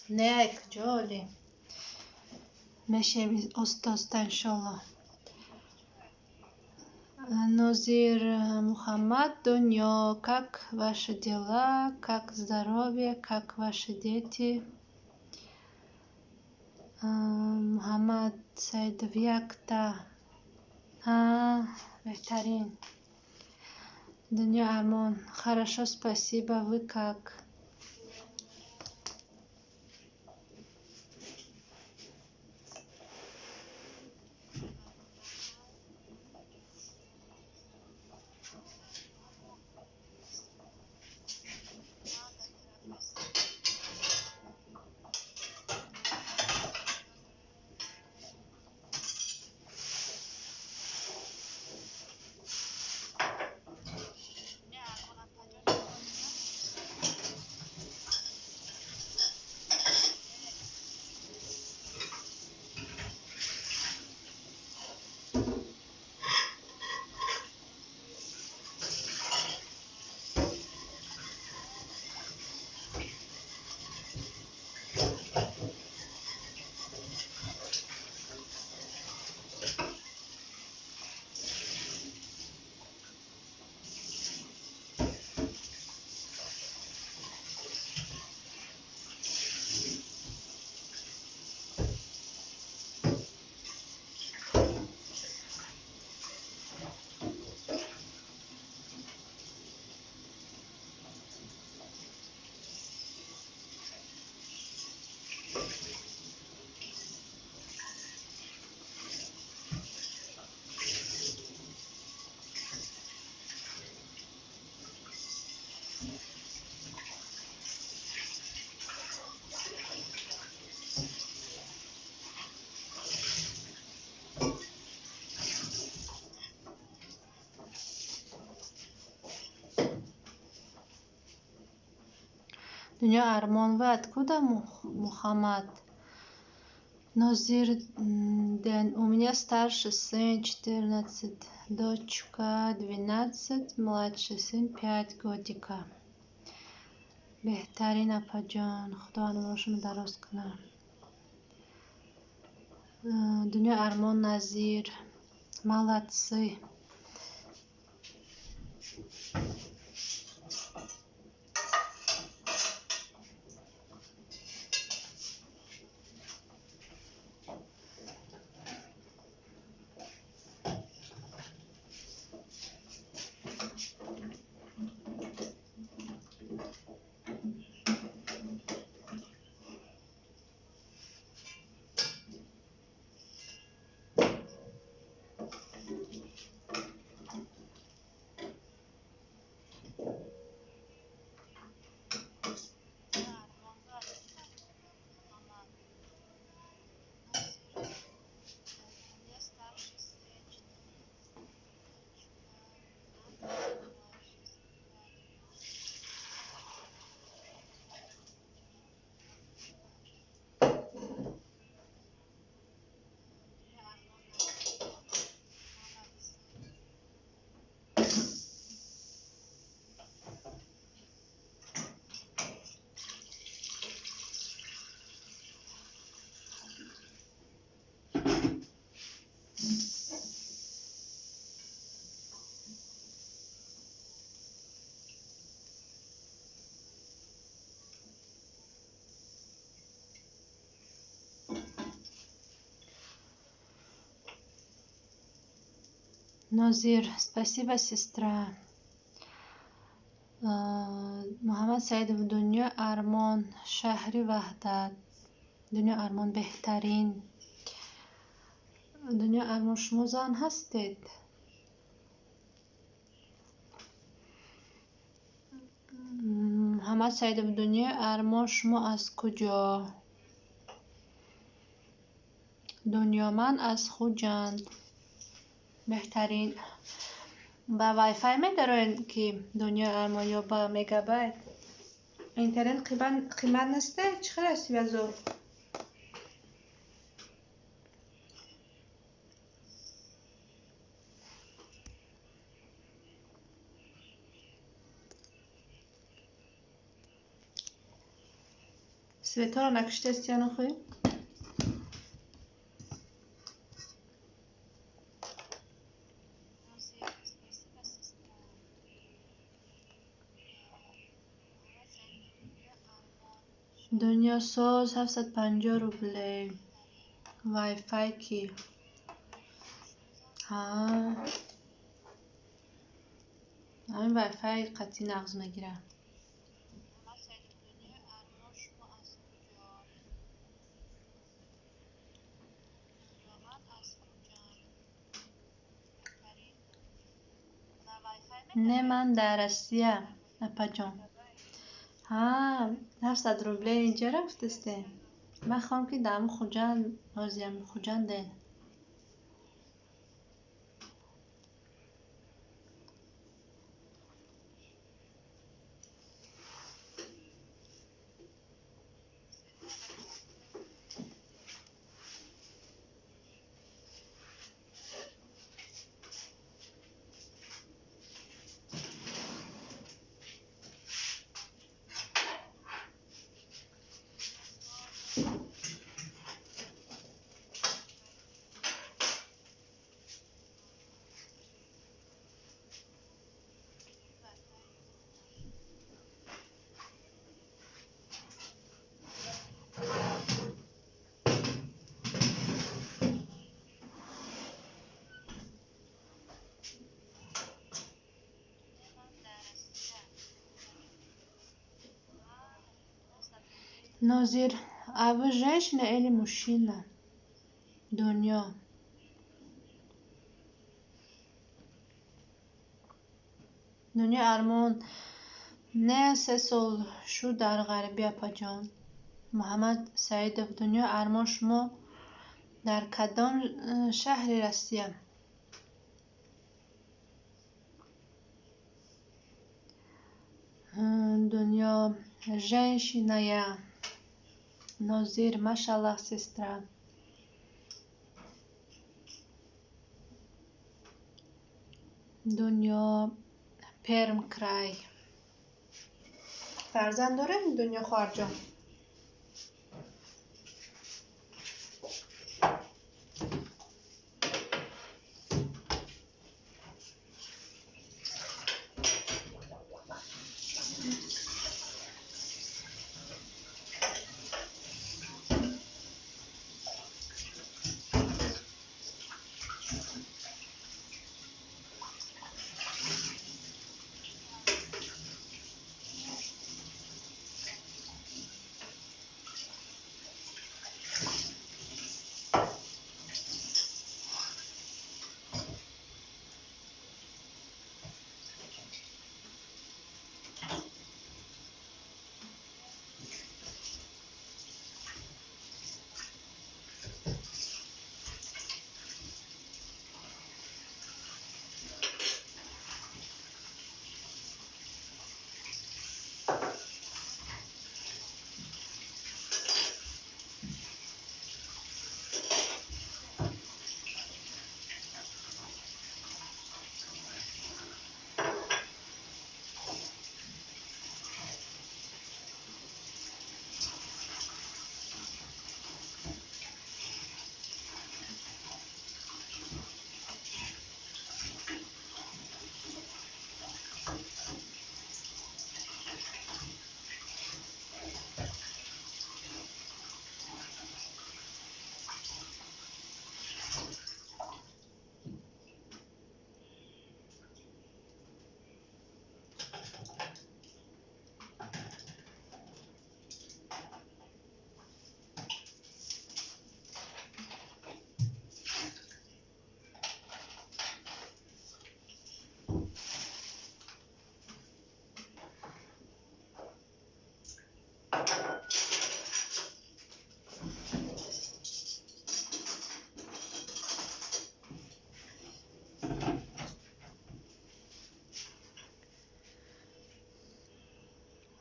نه کجالی میشه استاستا انشالله Нозир Мухаммад, Дунья, как ваши дела, как здоровье, как ваши дети? Мухаммад Саидов, як та? بهترین Дня Армон. Хорошо, спасибо. Вы как? Дня Армон. Вы откуда, Мухаммад? Нозир Ден. У меня старший сын 14, дочка 12, младший сын 5 годика. بهترین اپا جان. خدا عمرشون دراز کنه. دنیا ارمان نظیر. молодцы. Нозир, спасибо, сестра. محمد سعیدов. دنیا ارمان شهری وحدت. دنیا ارمان بهترین. دنیا ارمان شما زن هستید؟ محمد سعیدов. دنیا ارمان شما از کجا؟ دنیا من از خوجند. بهترین. با وای فای میدارین که دنیا ارمان یا با مگابایت اینترنت قیمت نسته؟ چقدر است وزو؟ Светлана, накште стяну хуй. دنیا سوز 750 روبله. وای فای کی؟ ها همین وای فای قطعی نقض نگیره. نه من در اسیه اپا جان. ها 700 روبله اینجا رفتسته. من خواهم که دم خوجند نازیم خوجنده. نازیر اول женщина или мужчина دنیا ارمان نه 3 سال شد در غربی اپا جان. محمد سعیدов دنیا ارمان شما در کدام شهری هستید؟ دنیا женщина я. نازیر ماشاءالله سسترا. دنیا پرم کرای. فرزند داره دنیا خواهر جان؟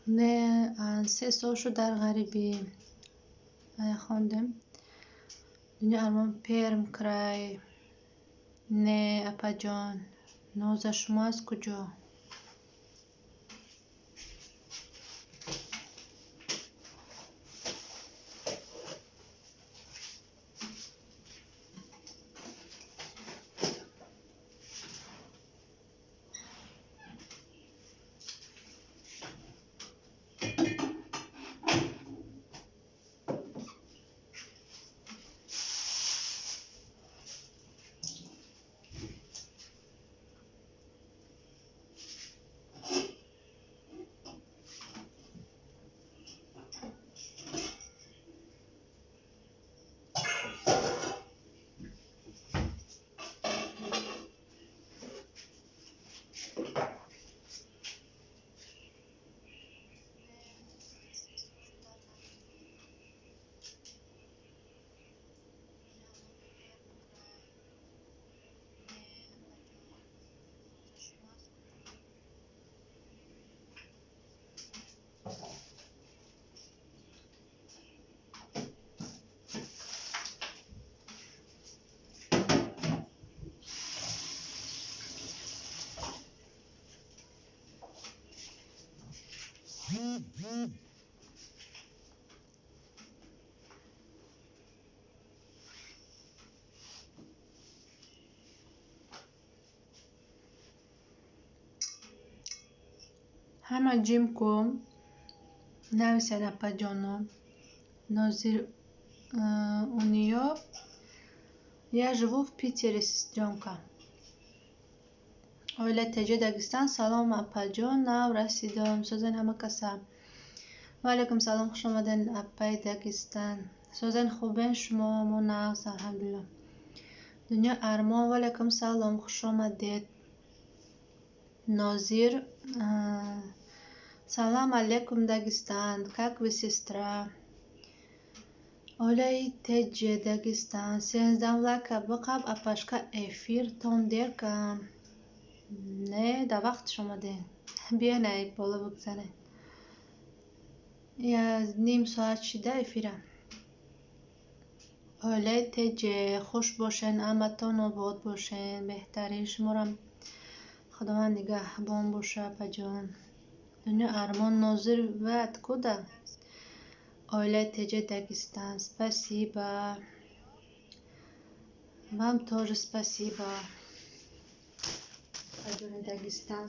نه 3 سال شد در غریبی خواندم. دنیا ارمان پرم کرای. نه اپا جان. نوزه شما از کجا؟ همه جیم کن نویسن اپا جانو نازیر اونیو я живу в Питере, сестренка. Ойле теҷе Дагистан. Салом апаҷон, нав расидам. Созен ҳама каса. Ваалайкум салом, хуш омаден апаи Дагистан. Созен хубен шумо? Мо нағз, алҳамдулилла. Дунё Армон, ваалайкум салом, хуш омадед. Нозир, салам алейкум Дагистан. Как вы, сестра? Олай теҷе Дагистан. Сенздам лайка биқаб апашка эфир тон деркам. Не, да вақтш омаден. Биен ай бола бигзанед. Я ним соат шида эфира. Олай теҷе, хуш бошен, аматон обод бошен. Беҳтарин шуморам худованд нигаҳбон боша апаҷон. Дунё Армон, Нозир ва откуда? Олай теҷе Дагистан. Спасибо. Вам тоже спасибо. Апаҷони Дагистан.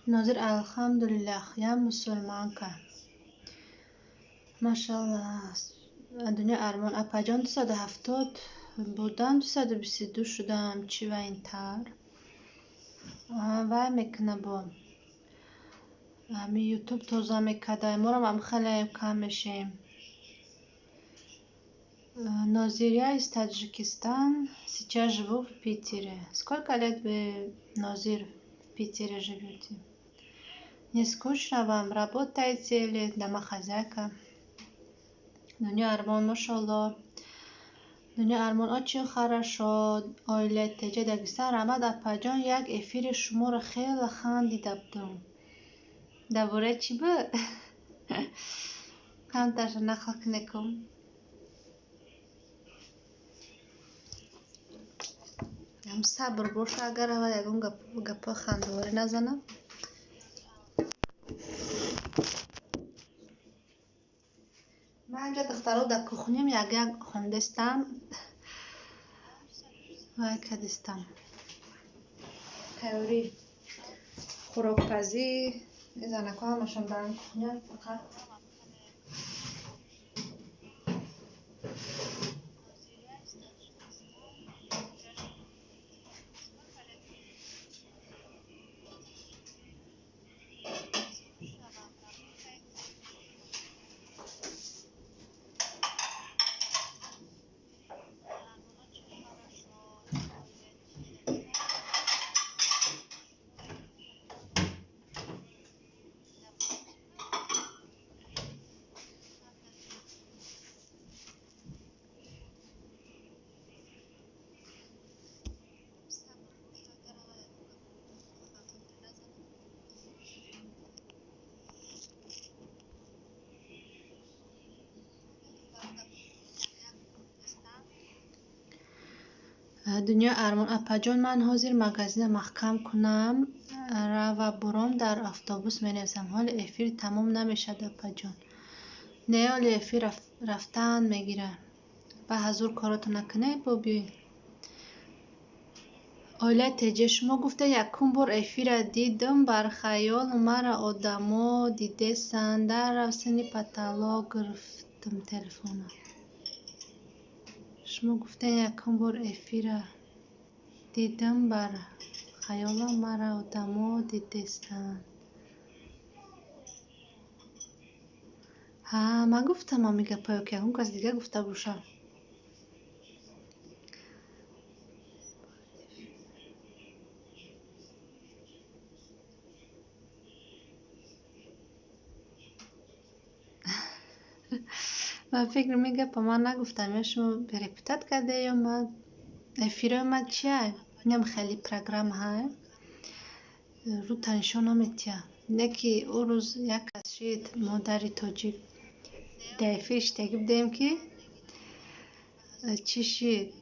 Нозир, алхамдулиллах, я мусулманка. Машаллах. Дунё Армон, апаҷон 270 будам, 222 шудам. Чӣ вайнтар? Вай мекуна бо ами ютуб тоза мекадай. Морам ам хеле кам мешем. Нозир, я из Таджикистан. Сейчас живу в Питере. Сколько лет вы, Нозир, в Питере живете? Не скучно вам? Работаете или домохозяйка? Дунё Армон, машаллах. Дунё Армон, очень хорошо. Ойле теҷе Дагистан. Рамад апаҷон, як эфири шуморо хеле хандида будам. Дар бораи чӣ буд? Камтарша нақл кунекум. ям сабр боша, агар ава ягон гапа хандоварӣ назанам. Ман инҷа духтаро дар кухням як хондестам. Вай кадистам. Тайёри хӯрокпазӣ. Занакҳо ҳамашон дар кухня фақат Дунё Армон, апаҷон, ман ҳозир магазина маҳкам кунам. Рава буром дар автобус менависам. Ҳоли эфир тамом намешад апаҷон. Не, ҳоли эфир рафтан мегира. Ба ҳазур корото накунӣ бобӣ. Ойле теҷе, шумо гуфта якум бор эфира дидам. Бар хаёл мара одамо дидесан. Дар равсани паталог гирифтам телефона. Шумо гуфтен якум бор эфира дидам. Бар хаёла мара одамо дидестанд. من گفتم ما میگه پایو که اون کس دیگه گفته باشم. من فکر میگه پا من نگفتم یا شما ریپیتت کرده یا من افیره من چیه نیم خیلی پروگرام های رو تنشون نمیتیا نکی او روز یک کس شید مادری تاجیک دایفیش تگیب دیم که چی شید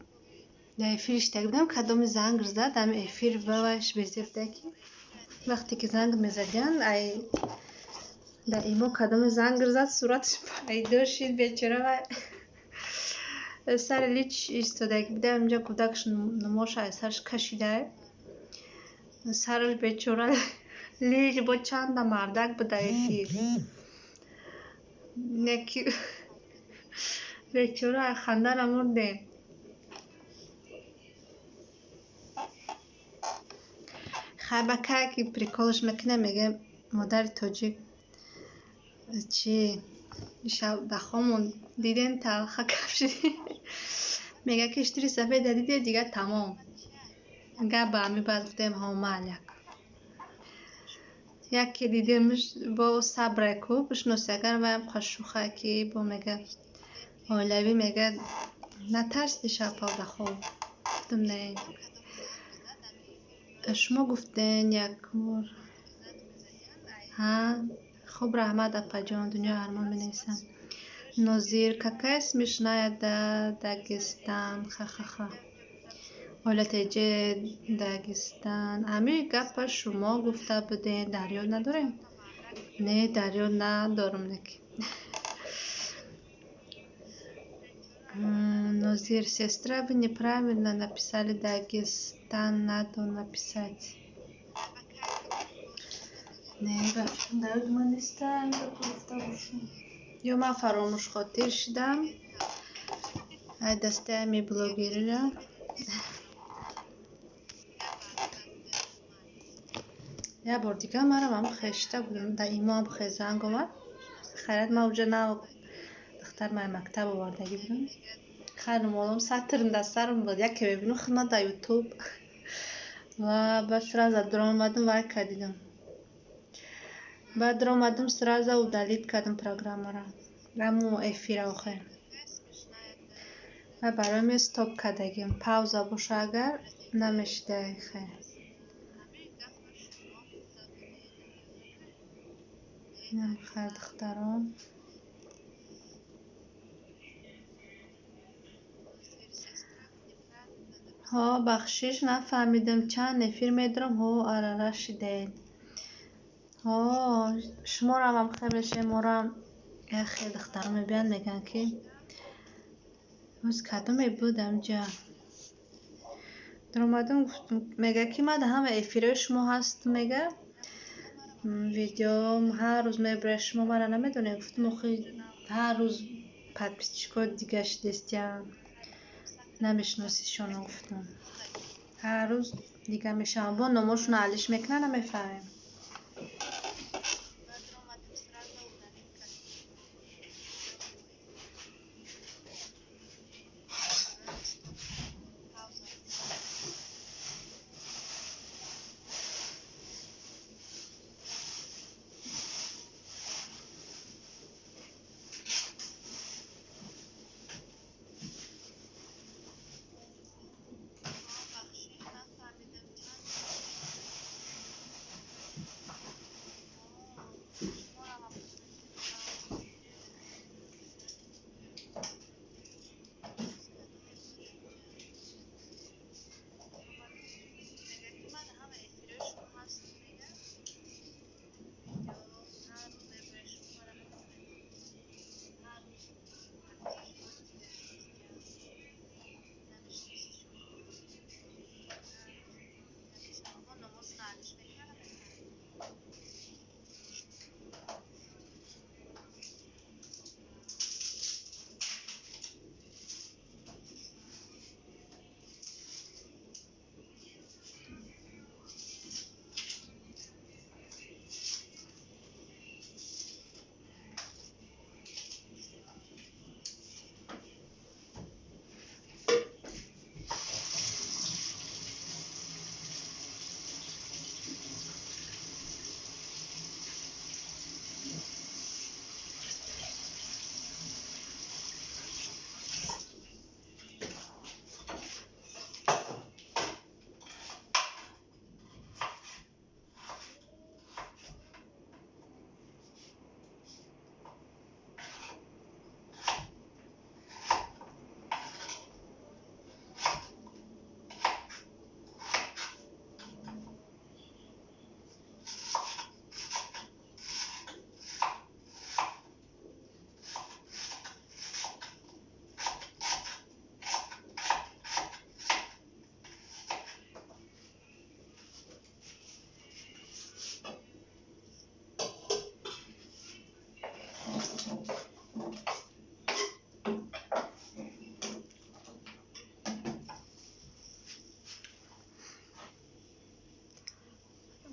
دایفیش تگیب دیم کدوم زنگ زد دم افیر بوش بزیفته که وقتی که زنگ میزدین ای در ایمو کدوم زنگ زد صورتش پیدا شید بیچاره و سر لیچ ایستاده بوده اونجا کودکش نماش از سرش کشیده سرش بیچاره لیچ با چند مردک بوده یکی نکی بیچاره خنده نمورده خیبکه که پریکالش میکنه میگه مادر تاجیک چی شب دخوامون دیدین تلخه کفشی میگه کشتری سفید دیده دیگه تمام گه همی بعد گفتیم ها مالک یکی دیدیمش با صبره کو بشناسگر و هم خشوخه که با میگه اولوی میگه نترسی شب دخوام گفتم نه شما گفتین یک بار ها خب رحمت اپا جان دنیا هرمان بنویسم نظیر که اسمش نیاد داگستان خ حالت جه داگستان همه گپ شما گفته بودین دریا نداریم نه دریا ندارم نکی Назир, сестра, вы неправильно написали Дагестан, надо написать. Не, дают манистан, я ما فراموش خاطر شدم دسته می بلاگری را یه بار دیگه مرا خشته بودم در ایما هم خیزنگ آمد خیرت ما اوجا نه دختر ما مکتب آوردگی بودم خیلی مالم سطرم دسترم بود یکی ببینم خدمت در یوتیوب و بعد سرازه درام آمدم ورک کردیدم بعد درام آمدم سرازه و دلیت کردم پروگرام را رمو افیر آخر و برایم استاپ کردگیم پاوزا باشه اگر نمیشده خیر اینم خیر دختران ها بخشش نفهمیدم چند نفیر میدارم ها آره شدید ها شما را هم خیلی بشه ما را خیلی دختران میبین میگن که از کدومی بودم جا در اومدم میگه که من همه افیره شما هست میگه ویدیو هر روز میبره شما مرا نمیدونه گفتم آخه هر روز подписчик‌ها دیگه دستیان نمیشناسی شما گفتم هر روز دیگه میشم با نماشون علیش میکنه نمیفهمیم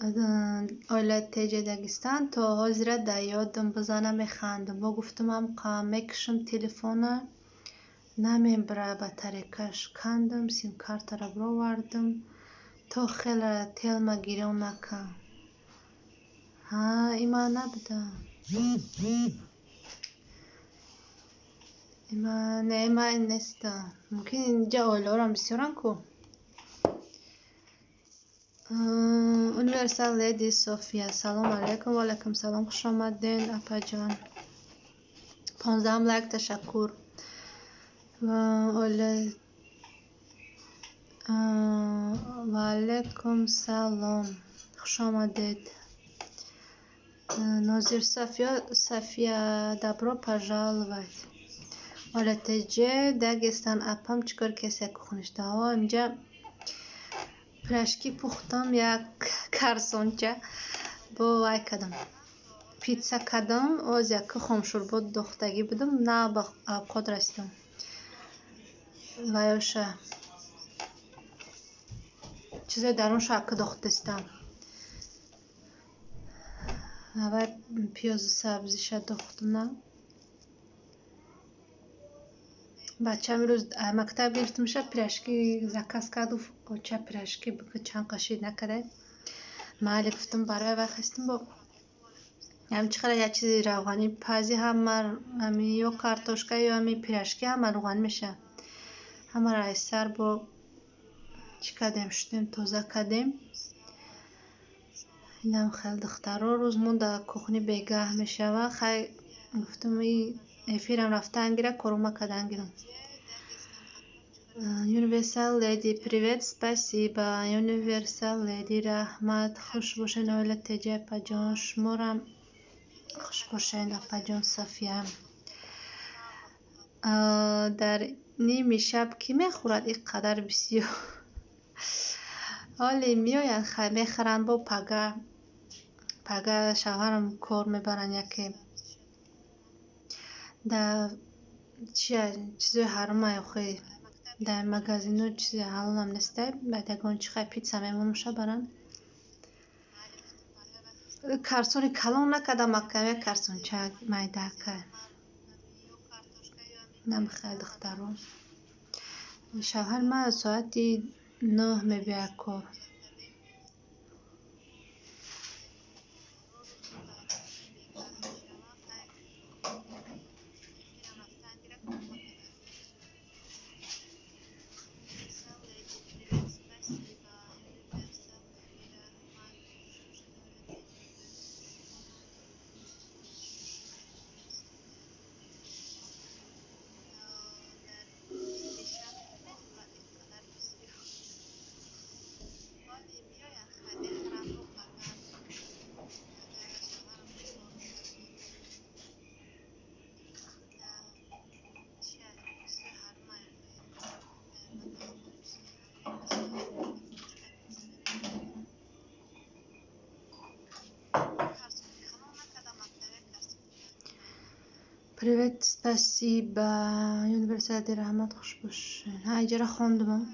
آیلت تیجه دگستان تا حاضر در یادم بزنم میخندم با گفتم هم قام میکشم تلفن نمیبره بطریقش کندم سیم کارت را برآوردم تا خیلی تلما گیرم نکن ها ایما نبودم ایما نه ایما این نیستم ممکن اینجا آیلا را بسیارن کو Universal Lady Sofia سلام علیکم و علیکم سلام خوش آمدین اپا جان 15 لایک تشکر و علیکم سلام خوش آمدید ناظر صفیا добро пожаловать Олетеже Дагестан апам чикор кесек кухништа اینجا پرشکی پختم یک کرسونچه با وای کدم پیتزا کدم از یک خامشور بود دختگی بودم نه با اوقات رسیدم وایوشه چیزای درون شاک دختستم و پیاز سبزیش دختم نه بچه امروز مکتب گرفتم شه پیرشکی زکاس کرد و چه پیرشکی بگه چند قشید نکرده محلی گفتم برای وقتستم با هم چقدر یه چیزی روغانی پزی همی یا کارتوشکا یا همی پیرشکی هم روغانی میشه همه رای سر با چی کدیم شدیم توزه کدیم این هم خیلی دخترها روز مون در کخنی بگه میشه و خیلی گفتم این افیرم رفتن گیره کرومه کدن گیرم Universal Lady привет спасибо Universal Lady رحمت خوش باشین اولت تجه اپا جان شمارم خوش باشین اپا جان صفیه در نیمی شب کی میخورد این قدر بسیار حالی میاین خیلی میخورن با پگه شوهرم کار میبرن یکی در چیزای حرمه خیلی در مغازینو چیزی حالا هم نیسته بعد اگه چی خیلی پیتزا میمونوشه برن کرسونی کلان نکده مکمه کرسون چه میده که نم خیلی دختران شوهر ما ساعتی 9 میبیه کار Привет, спасибо. Университет رحمت خوش باشین. ها اینجا خوندم.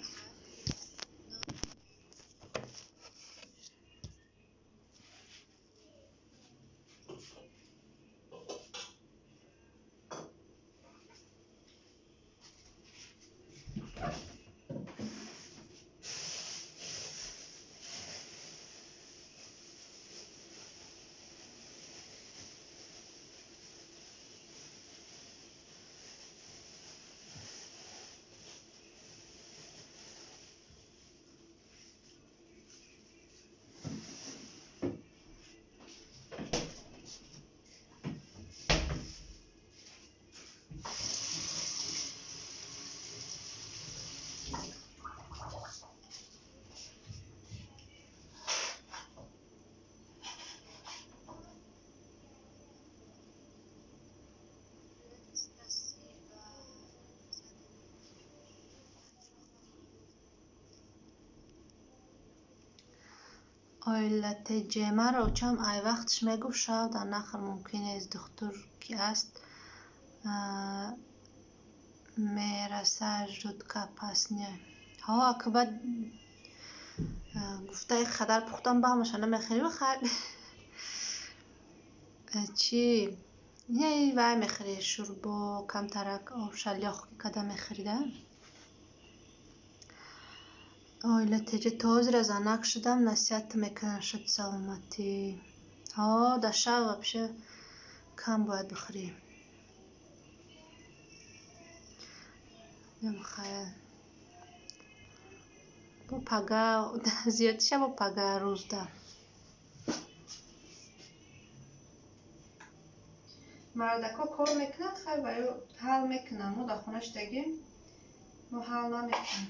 آیلت جمع رو چم ای وقتش میگفت شاید در نخر ممکنه از دکتر کی است میرسه جد که پس نه ها که بعد گفته خدر پختم با همشان نمیخری بخیر چی یه وای میخری شوربا کم ترک آب شلیاخ کده میخریده آیله تیجه تازی را زنک شدم نصیحت میکنن شد سلامتی ها در شب بشه کم باید بخوریم نمیخواه با پگه زیاد شه با پگه روز ده مردکا کار میکنن خیلی باید حل میکنن ما در خونش دگیم ما حل نمیکنن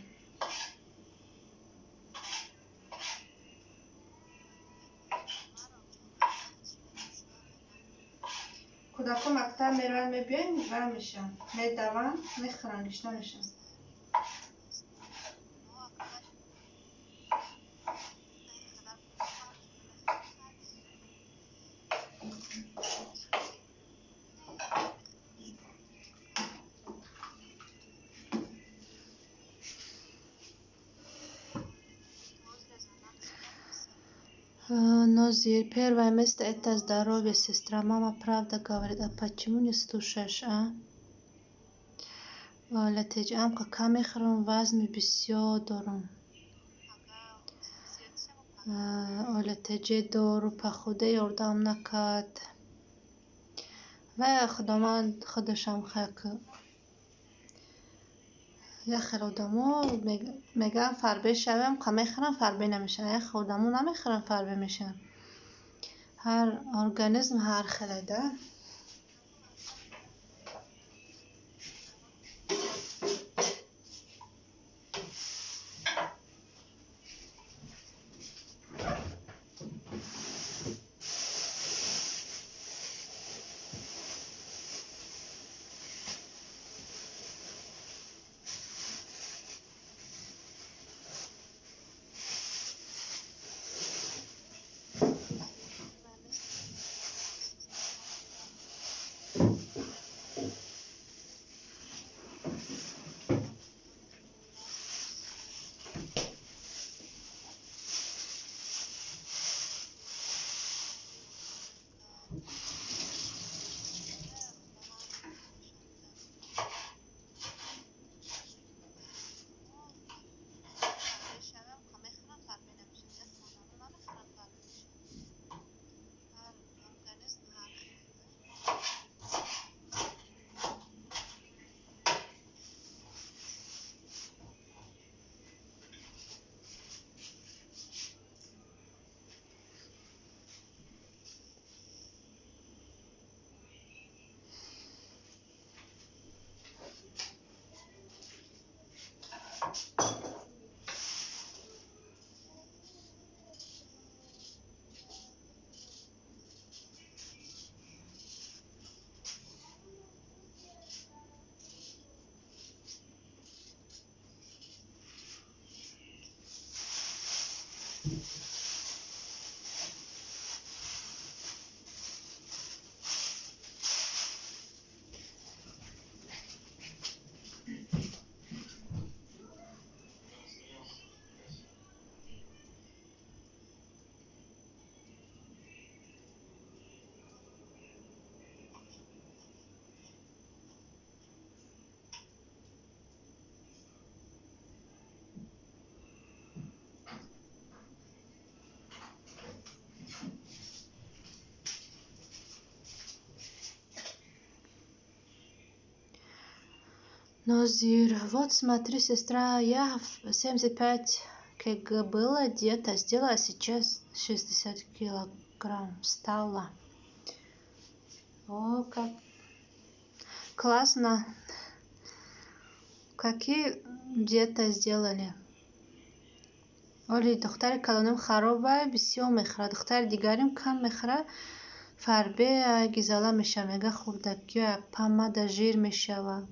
کودکا مکتب میرن میبین ور میشن میدون میخورن گشنه میشن Но первое место это здоровье, сестра. Мама правда говорит, а почему не слушаешь, а? Лететь амка камехрон вазми бисё дором. Лететь дору по худе ярдам накат. و خداوند خودشم خک یه خیلی آدما میگن فربه شویم که میخورن فربه نمیشن یه خیلی آدما نمیخورن فربه میشن هر ارگانیسم هر خیلی ده Назир, вот смотри, сестра, я в 75 кг была, диета сделала, а сейчас 60 килограмм стала. О, как классно. Какие диеты сделали? Оли, духтари калоним хароба, бисёр мехра. Духтари дигарим кам мехра. Фарбе гизала меша, мега хурдакия, помада жир мешава.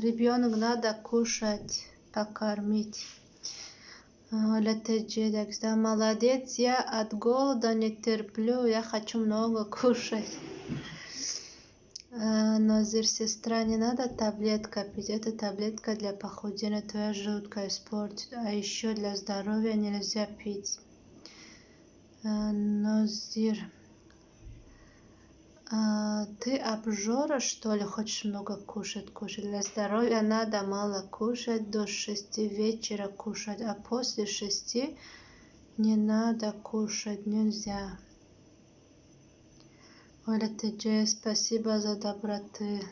Ребенок надо кушать, покормить. Оля Теджи, да, молодец, я от голода не терплю, я хочу много кушать. Назир, сестра, не надо таблетка пить, это таблетка для похудения, твоя желудка испортит, а еще для здоровья нельзя пить. Назир, ты обжора, что ли, хочешь много кушать? Для здоровья надо мало кушать, до 6 вечера кушать, а после 6 не надо кушать, нельзя. Оля Теджи, спасибо за доброты.